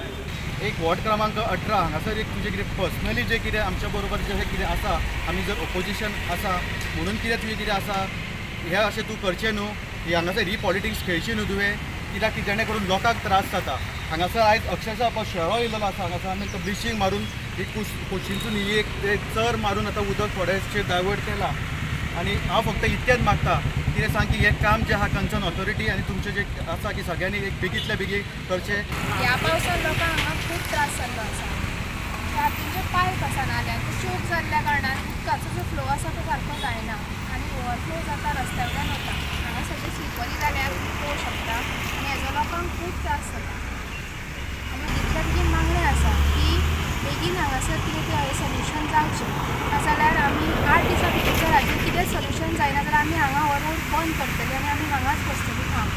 Speaker 21: एक वॉर्ड क्रमांक 18 हांगासर एक तुजें कितें पर्सनली जें कितें आमच्या बरोबर जें कितें आसा, आमी जर ओपोजिशन आसा म्हणून कितें तुजें कितें आसा, हें अशें तूं करचें न्हू, ही हांगासर ही पॉलिटिक्स खेळची न्हू तुवें, कित्याक की जेणे करून लोकांक त्रास जाता। हांगासर आयज अक्षरशः तो शेळो येयल्लो आसा, हांगासर आमी तो ब्लिचींग मारून ही कुशींतून ही एक चर मारून आतां उदक थोडेशें डायवर्ट केलां। आनी हांव फक्त इतकेंच मागता, कितें सांग की हें काम जें आहा कन्सर्न ऑथॉरिटी आनी तुमचें जें आसा की सगळ्यांनी एक बेगींतल्या बेगीन करचें।
Speaker 23: ह्या पावसान लोकांक हांगा खूब त्रास जाल्लो आसा। रातींचे पायप आसा नाल्यान ते चोक जाल्ल्या कारणान उदकाचो जो फ्लो आसा तो सारको जायना आनी ओवरफ्लो जाता, रस्त्या वयल्यान वता। हांगा सगळें स्लिपरी जाल्यार पळोवंक शकता आनी हेजो लोकांक खूब त्रास जाता। आनी बेगींतल्या बेगीन मागणें आसा की बेगीन हांगासर कितें तें सोल्युशन जावचें, नाजाल्यार आमी 8 दिसां भितर जर हाजेर कितें सोल्युशन जायना जाल्यार आमी हांगा व्हरून बंद करतली आनी आमी हांगाच बसतली थांब.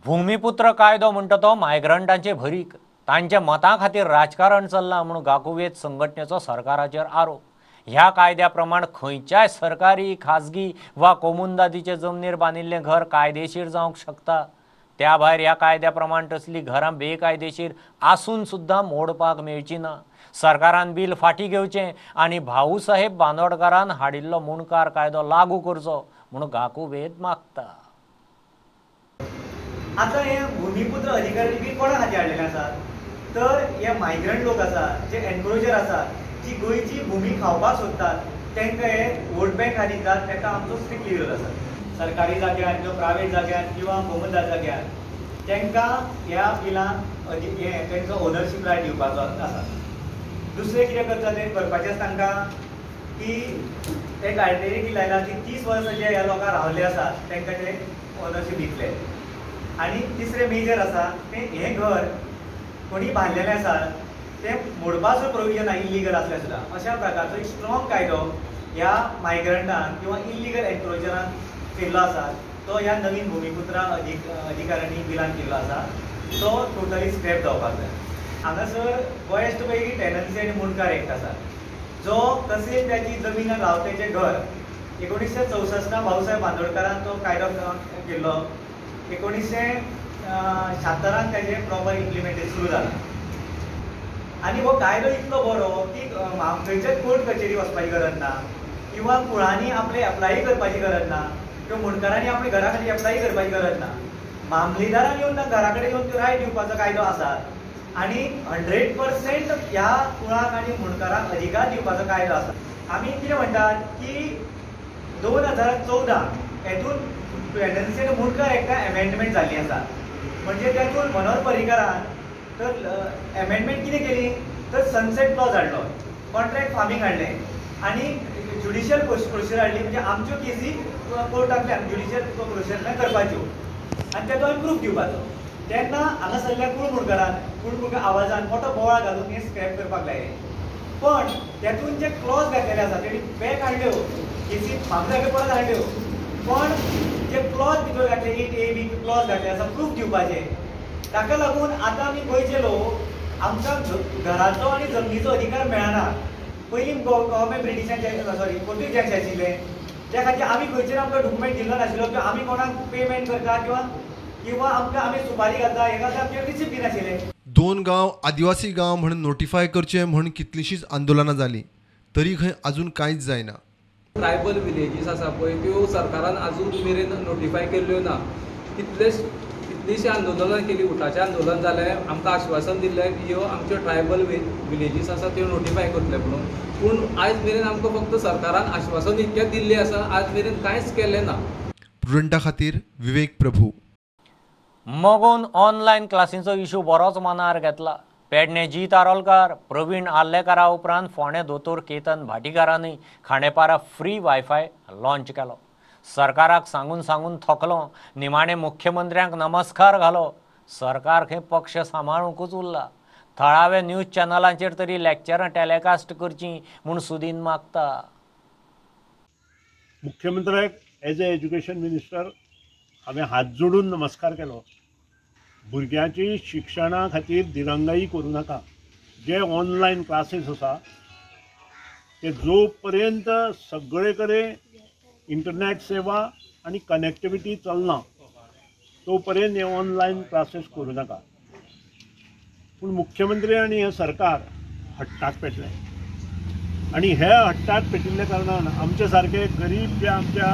Speaker 1: भूमिपुत्र कायदो म्हणटा तो मायग्रंटांचे भरीक तांच्या मतां खातीर राजकारण चल्लां म्हणून गाकुवेद संघटनेचो सरकाराचेर आरोप. ह्या कायद्या प्रमाण खंयच्याय सरकारी खाजगी वा कोमुनदादीचे जमनीर बांदिल्लें घर कायदेशीर जावंक शकता. त्या भायर ह्या कायद्या प्रमाण तसलीं घरां बेकायदेशीर आसून सुद्दां मोडपाक मेळची ना. सरकारान बील फाटीं घेवचें आनी भाऊसाहेब बांदोडकरान हाडिल्लो मुणकार कायदो लागू करचो म्हणून गाकुवेद मागता.
Speaker 2: आता हे भूमिपुत्र अधिकारी बी कोणा खातीर हाडलेले आसात तर हे मायग्रंट लोक आसात जे एनक्रोचर आसात जी गोंयची भूमी खावपाक सोदतात तांकां हे वोट बँक दितात. ताका आमचो स्ट्रिक्ट विरोध आसा. सरकारी जाग्यार किंवा प्रायवेट जाग्यार किंवा कोमुनदाद जाग्यार तांकां ह्या बिलान तांचो ओनरशीप रायट दिवपाचो आसा. दुसरें कितें करता तें करपाचें तांकां की ते क्रायटेरिया कितें लायला की 30 वर्सां जे ह्या लोकांक रावले आसात तांकां ते ओनरशीप दितले. आनी तिसरें मेजर आसा तें हें घर कोणी बांदलेलें आसा तें मोडपाचो प्रोविजन इल्लीगल आसलें सुद्दां. अशा प्रकारचो एक स्ट्रॉंग कायदो ह्या मायग्रंटांक किंवा इल्लीगल एनक्रोचरांक केल्लो आसा. तो ह्या नवीन भूमिपुत्रा अधिकाऱ्यांनी बिलान केल्लो आसा. तो टोटली स्क्रॅप जावपाक जाय. हांगासर गोयस्ट पैकी टेनन्सी आनी मुणकार एक्ट आसा जो तसेच त्याची जमीन रावतेचें घर 1964 भाऊसाहेब बांदोडकरान तो कायदो केल्लो. 1976 तेजें प्रॉपर इम्प्लिमेंटेशन सुरू जालां. आनी हो कायदो इतलो बरो की खंयच्याच कोर्ट कचेरी वचपाची गरज ना किंवा कुळांनी आपले एप्लाय करपाची गरज ना किंवा मुणकारांनी आपल्या घरा खातीर एप्लाय करपाची गरज ना. मामलेदारान येवन घरा कडेन येवन तो रायट दिवपाचो कायदो आसा आनी 100% ह्या कुळाक आनी मुणकारांक अधिकार दिवपाचो कायदो आसा. आमी कितें म्हणटात की 2014 हेतून टेनन्सी आनी मुणकार एक्टाक एमेंडमेंट जाल्ली आसा. म्हणजे तेतून मनोहर पर्रीकरान तर एमेंडमेंट कितें केली तर सनसेट क्लॉज हाडलो, कॉन्ट्रॅक्ट फार्मींग हाडलें आनी ज्युडिशियल प्रोसिजर हाडली. म्हणजे आमच्यो केसी कोर्टांतल्यान ज्युडिशियल प्रोसिजरांतल्यान करपाच्यो आनी तेजो आमी प्रूफ दिवपाचो. तेन्ना हांगासरल्या कुळ मुणकार आवाजान मोठो बोवाळ घालून हें स्क्रॅप करपाक लायलें. पण तेतून जे क्लॉज घातलेले आसा तेणी बॅक हाडल्यो, केसी म्हाका परत हाडल्यो. पण जे क्लॉज भितर घातले 8A-B क्लॉज घातले आसा प्रूफ दिवपाचे. ताका लागून आतां आमी गोंयचे लोक आमकां घराचो आनी जमनीचो अधिकार मेळना. पयलीं गव्हर्मेंट ब्रिटिशांचे पोर्तुगीजांचे आशिल्ले त्या खातीर आमी खंयचेर आमकां डॉक्युमेंट दिल्लो नाशिल्लो किंवा आमी कोणाक पेमेंट करता किंवा आमकां आमी सुपारी घालता हे घालता आमचे रिसिप्ट दिनाशिल्ले.
Speaker 15: 2 गांव आदिवासी गांव म्हणून नोटिफाय करचे म्हणून कितलींशींच आंदोलनां जालीं तरी खंय अजून कांयच जायना.
Speaker 5: ट्रायबल विलेजीस आसा पळय त्यो सरकारान आजून मेरेन नोटिफाय केल्ल्यो ना. कितलींशीं आंदोलनां केलीं, उठाचें आंदोलन जालें, आमकां आश्वासन दिल्लें की ह्यो आमच्यो ट्रायबल विलेजीस आसा त्यो नोटिफाय करतले म्हणून. पूण आयज मेरेन आमकां फक्त सरकारान आश्वासन इतकें दिल्लें आसा, आज मेरेन कांयच केलें ना.
Speaker 15: प्रुडंटा खातीर विवेक प्रभू.
Speaker 1: मगोन ऑनलायन क्लासींचो इशू बरोच मनार घेतला. पेडणे जी तारोलकार, प्रवीण आल्लेकारा उपरांत फोंडे दोतोर केतन भाटीकारांनी खांडेपारा फ्री वायफाय लॉन्च केलो. सरकाराक सांगून थकलो. निमाणे मुख्यमंत्र्यांक नमस्कार घालो. सरकार खंय पक्ष सांबाळूंकूच उरला. थळाव्या न्यूज चॅनलांचेर तरी लॅक्चरां टॅलिकास्ट करचीं म्हूण सुदीन मागता.
Speaker 7: मुख्यमंत्र्याक एज ए एज्युकेशन मिनिस्टर हांवें हात जोडून नमस्कार केलो. भुरग्यांची शिक्षणा खातीर दिरंगाई करूं नाका. जे ऑनलायन क्लासीस आसा ते जो पर्यंत सगळे कडेन इंटरनेट सेवा आनी कनेक्टिविटी चलना तो पर्यंत हे ऑनलायन क्लासीस करूं नाका. पूण मुख्यमंत्री आनी हे सरकार हट्टाक पेटले आनी हे हट्टाक पेटिल्ले कारणान आमचे सारके गरीब जे आमच्या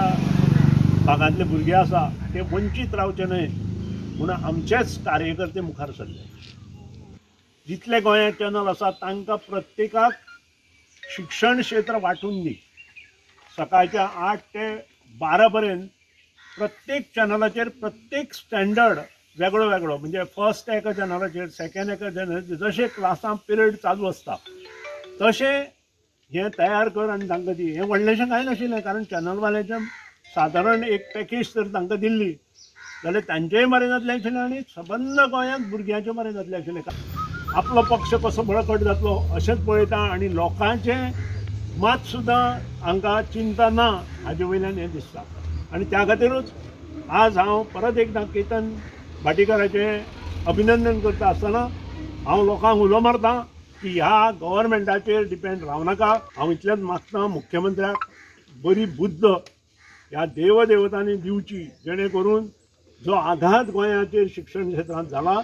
Speaker 7: भागांतले भुरगे आसा ते वंचीत रावचे न्हय म्हणून आमचेच कार्यकर्ते मुखार सरले. जितले गोंयांत चॅनल आसा तांकां प्रत्येकाक शिक्षण क्षेत्र वांटून दी. सकाळच्या 8 ते 12 पर्यंत प्रत्येक चॅनलाचेर प्रत्येक स्टँडर्ड वेगळो वेगळो म्हणजे फर्स्ट एका चॅनलाचेर सेकंड एका चॅनलाचेर जशे क्लासां पिरियड चालू आसता तशें हें तयार कर आनी तांकां दी. हें व्हडलेंशें कांय नाशिल्लें कारण चॅनलवाल्याचें सादारण एक पॅकेज जर तांकां दिल्ली जाल्यार तांचेय बरें जातलें आशिल्लें आनी सबंद गोंयांत भुरग्यांचें बरें जातलें आशिल्लें. आपलो पक्ष कसो बळकट जातलो अशेंच पळयता आनी लोकांचें मत सुद्दां हांकां चिंता ना हाजे वयल्यान हें दिसता. आनी त्या खातीरूच आज हांव परत एकदां केतन भाटीकाराचें अभिनंदन करता आसतना हांव लोकांक उलो मारतां की ह्या गव्हर्मेंटाचेर डिपेंड रावं नाका. हांव इतलेंच मागतां मुख्यमंत्र्याक बरी बुद्द ह्या देवदेवतांनी दिवची, जेणे करून जो आघात गोंयाचेर शिक्षण क्षेत्रांत जाला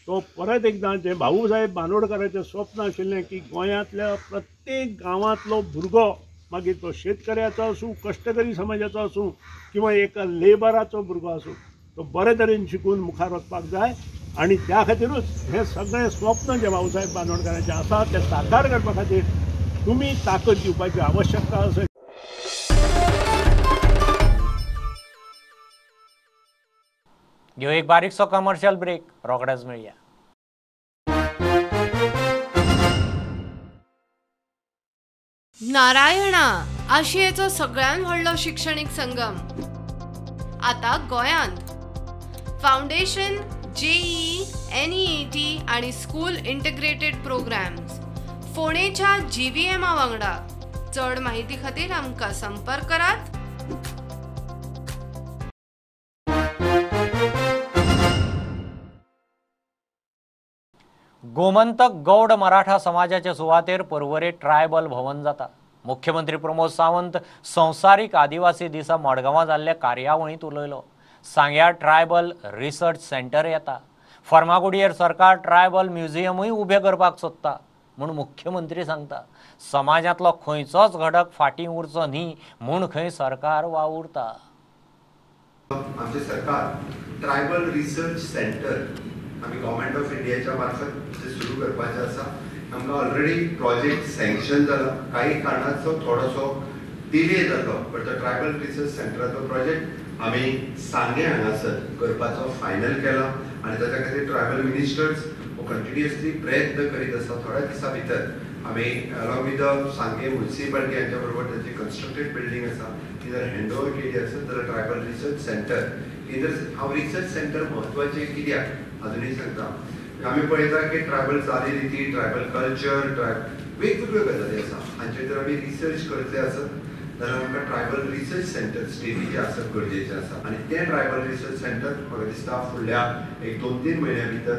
Speaker 7: तो परत एकदां जे भाऊसाहेब बांदोडकराचें स्वप्न आशिल्लें की गोंयांतल्या प्रत्येक गांवांतलो भुरगो, मागीर तो शेतकऱ्याचो आसूं, कश्टकरी समाजाचो आसूं किंवा एका लेबराचो भुरगो आसूं, तो बरे तरेन शिकून मुखार वचपाक जाय. आनी त्या खातीरूच हें सगळें स्वप्न जे भाऊसाहेब बांदोडकरांचें आसा तें साकार करपा खातीर तुमी ताकद दिवपाची आवश्यकता आसा.
Speaker 1: घेऊ एक बारीकसो कमर्शियल ब्रेक, रोखडेच मेळया.
Speaker 4: नारायणा आशियेचो सगळ्यात व्हडलो शिक्षणीक संगम आता गोंयांत. फाउंडेशन, JEE, NEET आणि स्कूल इंटिग्रेटेड प्रोग्राम्स फोंडेच्या GVM वांगडा. चड माहिती खातीर आमकां संपर्क करात.
Speaker 1: गोमंतक गौड मराठा समाजाच्या सुवातेर पर्वरे ट्रायबल भवन जाता. मुख्यमंत्री प्रमोद सावंत संवसारीक आदिवासी दिसा मडगांवां जाल्ल्या कार्यावळींत उलयलो. सांग्यार ट्रायबल रिसर्च सेंटर येता. फर्मागुडयेर सरकार ट्रायबल म्युझियमूय उबें करपाक सोदता म्हूण मुख्यमंत्री सांगता. समाजांतलो खंयचोच घटक फाटीं उरचो न्ही म्हूण खंय सरकार वावुरता.
Speaker 3: आमचे सरकार ट्रायबल रिसर्च सेंटर आमी गव्हर्मेंट ऑफ इंडियाच्या मार्फत सुरू करपाचें आसा. आमकां ऑलरेडी प्रोजेक्ट सँक्शन जाला. काही कारणाचो थोडोसो डिले जालो, बट तो ट्रायबल रिसर्च सेंटराचो प्रोजेक्ट आमी सांगे हांगासर करपाचो फायनल केला. आनी ताच्या खातीर ट्रायबल मिनिस्टर्स कंटिन्युअसली प्रयत्न करीत आसा. थोड्या दिसा भितर आमी अलॉंग विथ द सांगे म्युनिसिपालिटी हांच्या बरोबर ताची कन्स्ट्रक्टेड बिल्डींग आसा ती जर हँड ओवर केली आसत जाल्यार ट्रायबल रिसर्च सेंटर ही जर हांव रिसर्च सेंटर म्हत्वाचें कित्याक अजुनूय सांगता. आमी पळयता की ट्रायबल चाली ट्रायबल कल्चर वेगवेगळ्यो गजाली आसा. हांचेर जर आमी रिसर्च करचे आसत जाल्यार आमकां ट्रायबल रिसर्च सेंटर स्टेटीचे आसप गरजेचें आसा. आनी तें ट्रायबल रिसर्च सेंटर म्हाका दिसता फुडल्या 1-2-3 म्हयन्या भितर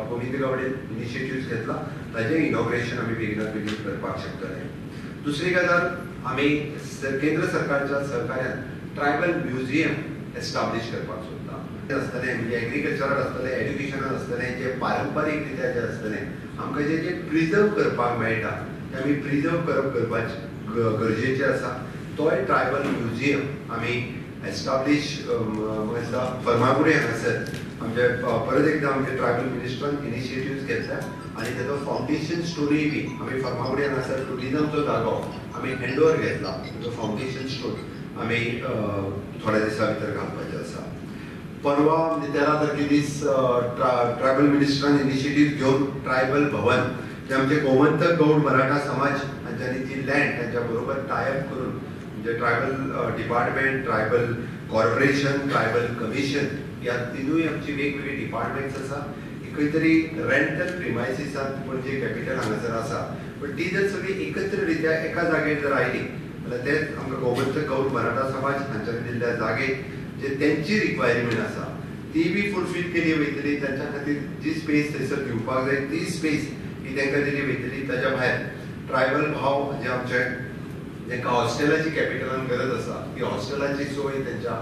Speaker 3: गोविंद गावडेन इनिशिएटिव्ह घेतला. ताचें इनॉग्रेशन आमी बेगिनात बेगीन करपाक शकतले. दुसरी गजाल, आमी केंद्र सरकारच्या सहकार्यान ट्रायबल म्युझियम एस्टाब्लीश करपाक सोदता. आसतलें म्हणजे एग्रीकल्चरान आसतलें, एड्युकेशनान आसतलें, जे पारंपारीक रित्या जें आसतलें आमकां जे प्रिजर्व करपाक मेळटा तें आमी प्रिजर्व करपाचें गरजेचें आसा. तोय ट्रायबल म्युझियम आमी एस्टाब्लीश फर्मागुडी हांगासर आमचे परत एकदां आमचे ट्रायबल मिनिस्टरान इनिशिएटिव्ह घेतल्या आनी ताचो फाउंडेशन स्टोनूय बी आमी फर्मागुडी हांगासर टुरिजमचो जागो आमी हँड ओवर घेतला. ताचो फाउंडेशन स्टोन आमी थोड्या दिसा भितर घालपाचें आसा. परवा 13 तारखे दीस ट्रायबल मिनिस्टरान इनिशिएटिव्ह घेवन ट्रायबल भवन जे आमचे गोमंतक गौड मराठा समाज हांच्यांनी ती लँड तांच्या बरोबर टायअप करून म्हणजे tribal department, tribal corporation, tribal commission ह्या तिनूय आमची वेगवेगळी डिपार्टमेंट्स आसा. खंय तरी रेंटल प्रिमायसिसांत पणजे कॅपिटल हांगासर आसा, पण ती जर सगळी एकत्र रित्या एका जागेर जर आयली जाल्यार तेच आमकां गोमंतक गौड मराठा समाज हांच्यांनी दिल्ल्या जागेक जे तेंची रिक्वायरमेंट आसा ती बी फुलफील केली वयतली. तांच्या खातीर जी स्पेस थंयसर दिवपाक जाय ती स्पेस ही तांकां दिली वयतली. ताच्या भायर ट्रायबल भाव जे आमचे जांकां हॉस्टेलाची कॅपिटलान गरज आसा ती हॉस्टेलाची सोय, त्यांच्या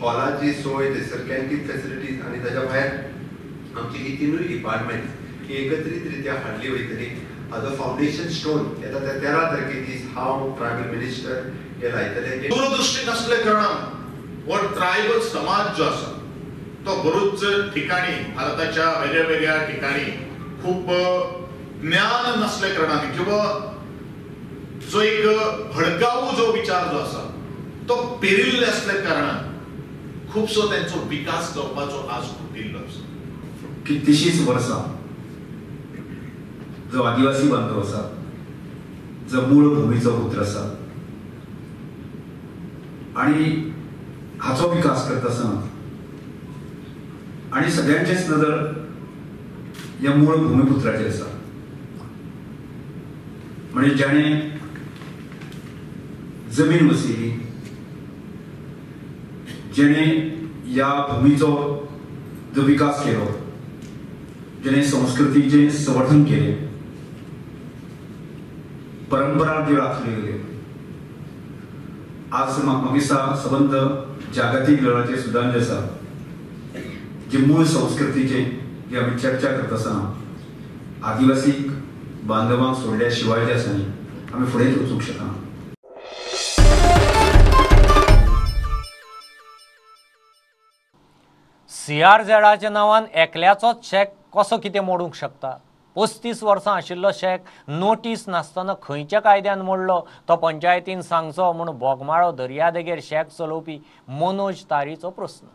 Speaker 3: हॉलाची सोय, थंयसर कॅन्टीन फॅसिलिटीज आनी ताच्या भायर आमची ही तिनूय डिपार्टमेंट ही एकत्रीत रित्या हाडली वयतली. हाजो फाउंडेशन स्टोन येता त्या 13 तारखे दीस हांव ट्रायबल मिनिस्टर हे लायतले.
Speaker 6: दूरदृष्टी नसले कारणान हो ट्रायबल समाज जो आसा तो बरोच ठिकाणी भारताच्या वेगळ्या वेगळ्या ठिकाणी खूप ज्ञान नसल्या कारणान किंवा जो एक भडकावू जो विचार जो आसा तो पेरिल्ले असल्या कारणान खूपसो त्यांचो विकास जावपाचो आज खुटिल्लो आसा.
Speaker 8: कितलीशींच वर्सां जो आदिवासी बांधव आसा, जो मूळ भूमीचो पुत्र आसा आणि हाचो विकास करता आसतना आणि सगळ्यांचीच नदर हे मूळ भूमिपुत्राचेर आसा. म्हणजे जेणे जमीन वसयली, जेणे ह्या भूमीचो जो विकास केलो, जेणे संस्कृतीचे संवर्धन केले, परंपरा ज्यो राखल्यो, आज म्हाका दिसता सबंद जागतीक लेवलाचेर सुद्दां जे आसा, जे मूळ संस्कृतीचे जे आमी चर्चा करता आसतना आदिवासीक बांधवांक सोडल्या शिवाय जे आसा न्ही, आमी फुडेंच वचूंक शकना.
Speaker 1: CRZच्या नांवान एकल्याचोच चॅक कसो कितें मोडूंक शकता? 35 वर्सां आशिल्लो चॅक नोटीस नासतना खंयच्या कायद्यान मोडलो तो पंचायतीन सांगचो म्हूण बोगमाळो दर्यादेगेर शेक चलोवपी मनोज तारीचो प्रस्न.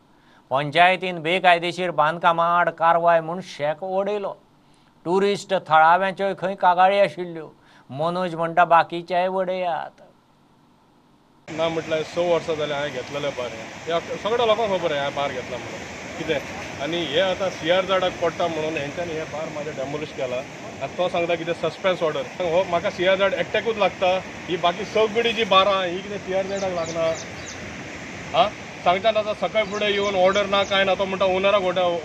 Speaker 1: पंचायतीन बेकायदेशीर बांदकामां आड कारवाय म्हूण शेक ओडयलो. ट्युरिस्ट थळाव्यांच्योय खंय कागाळी आशिल्ल्यो. मनोज म्हणटा बाकीचेय वडयात.
Speaker 20: ना म्हटल्यार 6 वर्सां जाली हांवें घेतलेलें बार. ह्या सगळ्या लोकांक खबर आहे हांवें बार घेतला म्हणून कितें. आनी हे आतां CRZाक पडटा म्हणून हेंच्यांनी हे बार म्हाजें डेमोलिश केला. आतां तो सांगता कितें सस्पेन्स ऑर्डर. हो म्हाका CRZ एकट्याकूच लागता. ही बाकी सगळीं जी बारां ही कितें CRZाक लागना. हां सांगता आतां सकाळी फुडें येवन ऑर्डर ना काय ना तो म्हणटा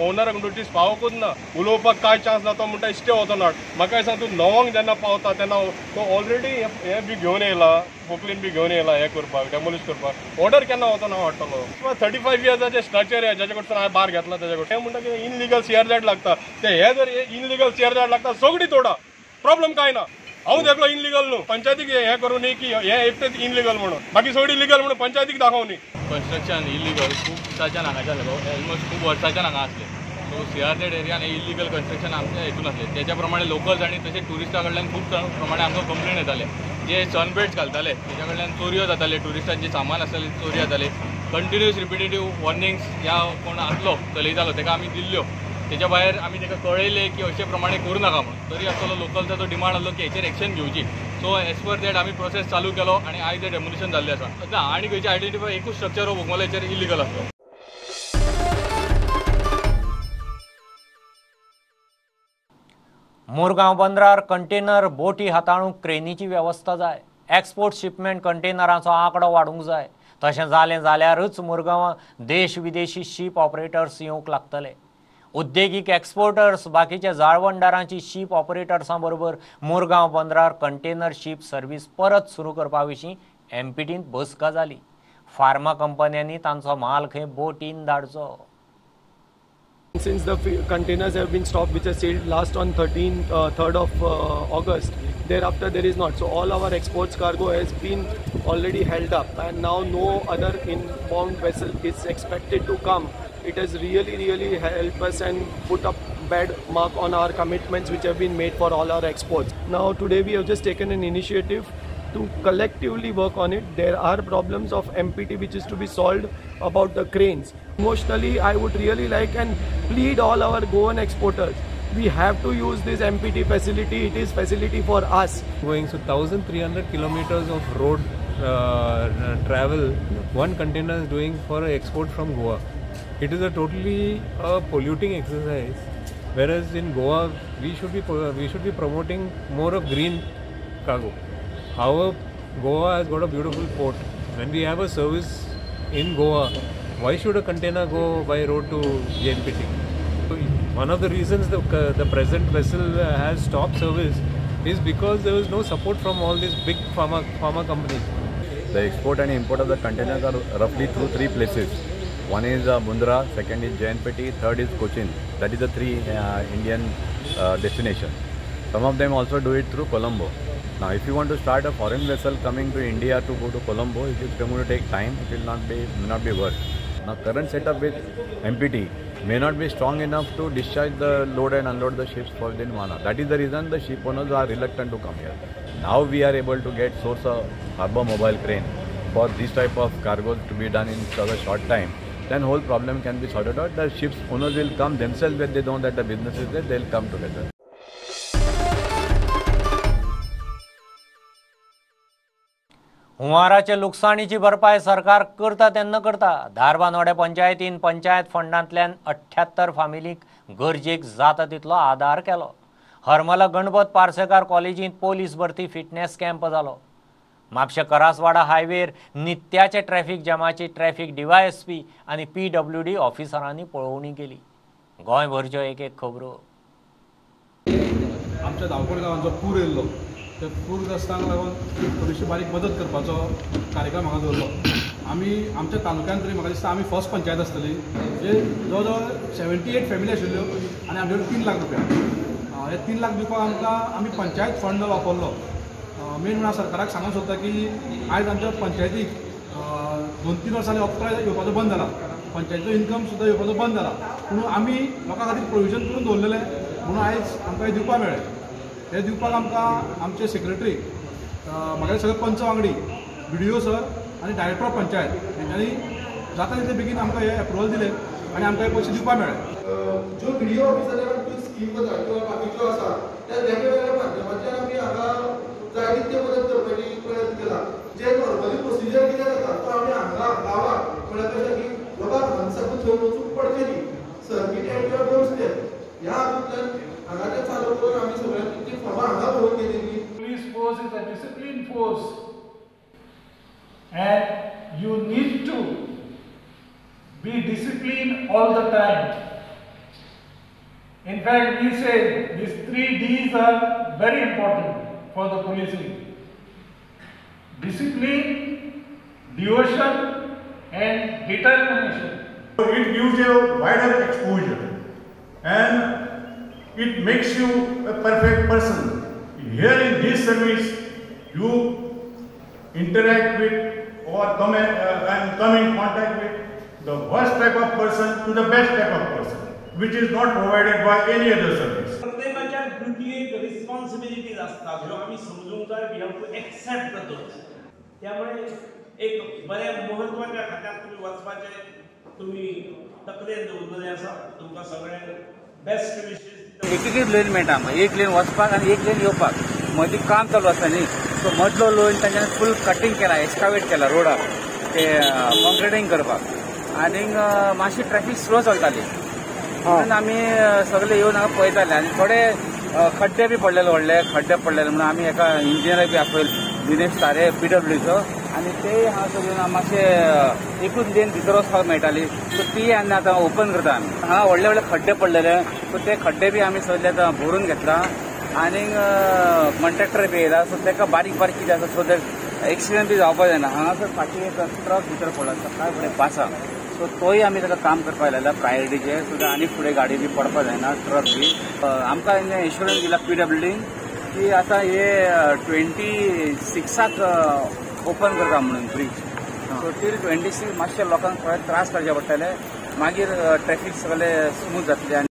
Speaker 20: ओनराक नोटीस पावोकूच ना. उलोवपाक काय चान्स ना. तो म्हणटा इश्टे वचनात. म्हाका सांग तूं 9 जेन्ना पावता तेन्ना तो ऑलरेडी हे बी घेवन येयला, पोकलीन बी घेवन येयला हे करपाक, डेमोलिश करपाक. ऑर्डर केन्ना वचना हाडटलो. 35 इयर्साचे स्ट्रक्चर आहे ज्याच्या कडसून हांवें बार घेतला त्याच्या कडसून. हे म्हणटा की इनलिगल CRZ लागता. ते हे जर इनलिगल CRZ लागता सगळीं तोडा. प्रॉब्लेम काय ना. हांव देखलो इनलिगल न्हू. पंचायतीक हे करूं न्ही की हे एकटेच इनलिगल म्हणून, बाकी सगळीं लिगल म्हणून पंचायतीक दाखोव न्ही.
Speaker 9: कन्स्ट्रक्शन इलिगल खूब दिसाच्यान हांगाच्या ऑलमोस्ट खूब वर्साच्यान हांगा आसले. सो CRZ एरियान इलिगल कन्स्ट्रक्शन आमच्या हितून आसले. त्याच्या प्रमाणे लोकल्स आनी तशें ट्युरिस्टा कडल्यान खूब प्रमाणे आमकां कंप्लेन येताले. जे सनबेड्स घालताले तेच्या कडल्यान चोरयो जाताले. ट्युरिस्टांचे सामान आसताले चोरी जाताले. कंटिन्युअस रिपिटेटीव वॉर्निंग्स ज्या कोण आसलो चलयतालो ताका आमी दिल्ल्यो. त्याच्या भायर आमी ताका कळयले की अशे प्रमाणे करूं नाका म्हणून. तरी आसतलो लोकलचा तो डिमांड आसलो की हेचेर एक्शन घेवची. सो एज पर दॅट आमी प्रोसेस चालू केलो आनी आयज ते डेमोलिशन जाल्लें आसा. आनी खंयचे आयडेंटिफाय एकूच स्ट्रक्चर हो बोगमालोचेर इलिगल आसलो.
Speaker 1: मुरगांव बंदरार कंटेनर बोटी हाताळूंक क्रेनीची वेवस्था जाय. एक्सपोर्ट शिपमेंट कंटेनरांचो आंकडो वाडूंक जाय. तशें जालें जाल्यारूच मुरगांवां देश विदेशी शीप ऑपरेटर्स येवंक लागतले. उद्देगीक एक्सपोर्टर्स बाकीच्या जाळवणदारांची शीप ऑपरेटर्सां बरोबर मुरगांव बंदरार कंटेनर शीप सर्वीस परत सुरू करपा विशीं MPTन बसका जाली. फार्मा कंपन्यांनी तांचो माल खंय बोटीन धाडचो.
Speaker 10: Since the containers have been stopped, which are sailed last on 3rd of August, thereafter there is not. So all our exports cargo has been already held up, and now no other inbound vessel is expected to come. It has really helped us and put a bad mark on our commitments which have been made for all our exports. Now today we have just taken an initiative to collectively work on it. There are problems of MPT which is to be solved about the cranes. Emotionally, I would really like and plead all our Goan exporters. We have to use this MPT facility. It is facility for us.
Speaker 12: Going so 1,300 kilometers of road travel, one container is doing for export from Goa. It is a totally polluting exercise. Whereas in Goa, we should be promoting more of green cargo. However, Goa has got a beautiful port. When we have a service in Goa, why should a container go by road to JNPT? One of the reasons the present vessel has stopped service is because there was no support from all these big pharma companies.
Speaker 24: The export and import of the containers are roughly through 3 places. One is Mundra, second is JNPT, third is Cochin. That is the 3 Indian destinations. Some of them also do it through Colombo. Now, if you want to start a foreign vessel coming to India to go to Colombo, it is going to take time. It will not be worth. Now, current setup with MPT may not be strong enough to discharge the load and unload the ships for Dinwana. That is the reason the ship owners are reluctant to come here. Now we are able to source a harbour mobile crane for this type of cargoes to be done in such a short time. Then whole problem can be sorted out. The ships owners will come themselves when they know that the business is there. They'll come together.
Speaker 1: हुंवाराचे लुकसाणीची भरपाई सरकार करता तेन्ना करता. धारबांदोड्या पंचायतीन पंचायत फंडांतल्यान 78 फामिलीक गरजेक जाता तितलो आदार केलो. हरमला गणपत पार्सेकार कॉलेजींत पोलीस भरती फिटनेस कॅम्प जालो. म्हापशा करासवाडा हायवेर नित्याचे ट्रॅफिक जॅमाची ट्रॅफिक DYSP आनी PWD ऑफिसरांनी पळोवणी केली. गोंयभरच्यो एक खबरो.
Speaker 5: आमच्या धावपळ गांवांत जो पूर येयल्लो त्या पूरग्रस्तांक लागून थोडीशी बारीक मदत करपाचो कार्यक्रम हांगा दवरलो. आमी आमच्या तालुक्यांत तरी म्हाका दिसता आमी फर्स्ट पंचायत आसतली जे जवळ जवळ 78 फॅमिली आशिल्ल्यो आनी आमचे कडेन 3 लाख रुपया. हे 3 लाख दिवपाक आमी पंचायत फंड वापरलो. मेन म्हणून सरकाराक सांगूंक सोदता की आयज आमच्या पंचायतीक 2-3 वर्सांनी अप्राय येवपाचो बंद जाला. पंचायतीचो इन्कम सुद्दां येवपाचो बंद जाला. पूण आमी लोकां खातीर प्रोविजन करून दवरलेलें म्हणून आयज आमकां हे दिवपाक मेळ्ळें. हे दिवपाक आमकां आमचे सेक्रेटरी म्हागे सगळे पंच वांगडी BDO सर आनी डायरेक्टर ऑफ पंचायत हेंच्यांनी जाता तितले बेगीन आमकां हे अप्रुवल दिले आनी आमकां हे पयशे दिवपाक मेळ्ळे.
Speaker 11: ज्यो BDO ऑफिसांनी स्कीम करता किंवा बाकीच्यो आसा त्या वेगवेगळ्या माध्यमांतल्यान आमी हांगा जाय तितले मदत करपाची प्रयत्न केला. जे नॉर्मली प्रोसिजर कितें जाता तो आमी हांगा गांवांत म्हळ्यार कशें की लोकांक हांगासर थंय वचूंक पडचें न्ही. सर्कीट किंवा डोरस्टेप ह्या हातूंतल्यान हांगा तें चालू करून आमी सगळ्यांनी ती फॉर्मां हांगा भरून गेलेली.
Speaker 13: Police force is a disciplined force and you need to be disciplined all the time. In fact, we say these 3 Ds are very important for the policing: discipline, devotion and determination.
Speaker 14: It gives you a wider exposure and it makes you a perfect person. Here in this service, you interact with or come in contact with the worst type of person to the best type of person, which is not provided by any other service.
Speaker 16: प्रत्येकाच्या ड्युटी रिस्पॉन्सिबिलिटीज असतात ह्यो आमी समजूंक जाय. We have to accept those. त्यामुळे एक बऱ्या महत्वाच्या खात्यात तुम्ही वचपाचे तुम्ही तकलेन दवरलेले आसा. तुमकां सगळ्यांक बेस्ट विशेस.
Speaker 22: एक लेन मेळटा. एक लेन वचपाक आनी एक लेन येवपाक. मदीं काम चालू आसा न्ही सो मदलो लेन तांच्यानी फूल कटींग केला, एक्सकावेट केला रोडाक ते कॉन्क्रिटींग करपाक. आनीक मातशी ट्रॅफिक स्लो चलताली म्हणून आमी सगळे येवन हांगा पळयताले. आनी थोडे खड्डे बी पडलेले, व्हडले खड्डे पडलेले म्हणून आमी एका इंजिनियर बी आपयले दिनेश तारे PWDचो आनी ते हांगा सगळे मातशे एकूच लेन भितर वचपाक मेळटाली सो ती आनी आतां ओपन करता आमी. हांगा व्हडले व्हडले खड्डे पडलेले सो ते खड्डे बी आमी सगळे आतां भरून घेतला. आनीक कॉन्ट्रॅक्टर बी येयला सो ताका बारीक बारीक कितें आसा सो ते एक्सिडेंट बी जावपाक जायना. हांगासर फाटीं एक ट्रक भितर पडला सकाळ फुडें 5 सो तोय आमी ताका काम करपाक लायला प्रायोरिटीचेर सुद्दां. आनी फुडें गाडी बी पडपाक जायना ट्रक बी. आमकां इन्शुरन्स दिला PWD की आतां हे 26 ओपन करता म्हणून ब्रीज. सो टील 26 मातशे लोकांक थोडे त्रास काडचे पडटले. मागीर ट्रॅफिक सगळे स्मूथ जातले.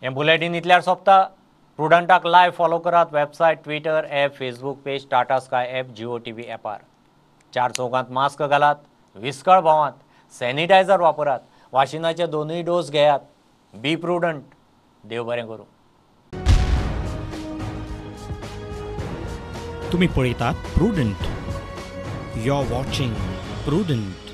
Speaker 1: हें बुलेटीन इतल्यार सोंपता. प्रुडंटाक लायव्ह फॉलो करात. Website, Twitter, app, Facebook page, Tata Sky app, Jio TV ॲपार. 4 चौकांत मास्क घालात. विस्कळ भोंवात. सॅनिटायझर वापरात. वाशिनाचे 2 डोस घेयात. बी प्रुडंट. देव बरें करूं.
Speaker 25: तुम्ही पळयतात Prudent. You are watching prudent.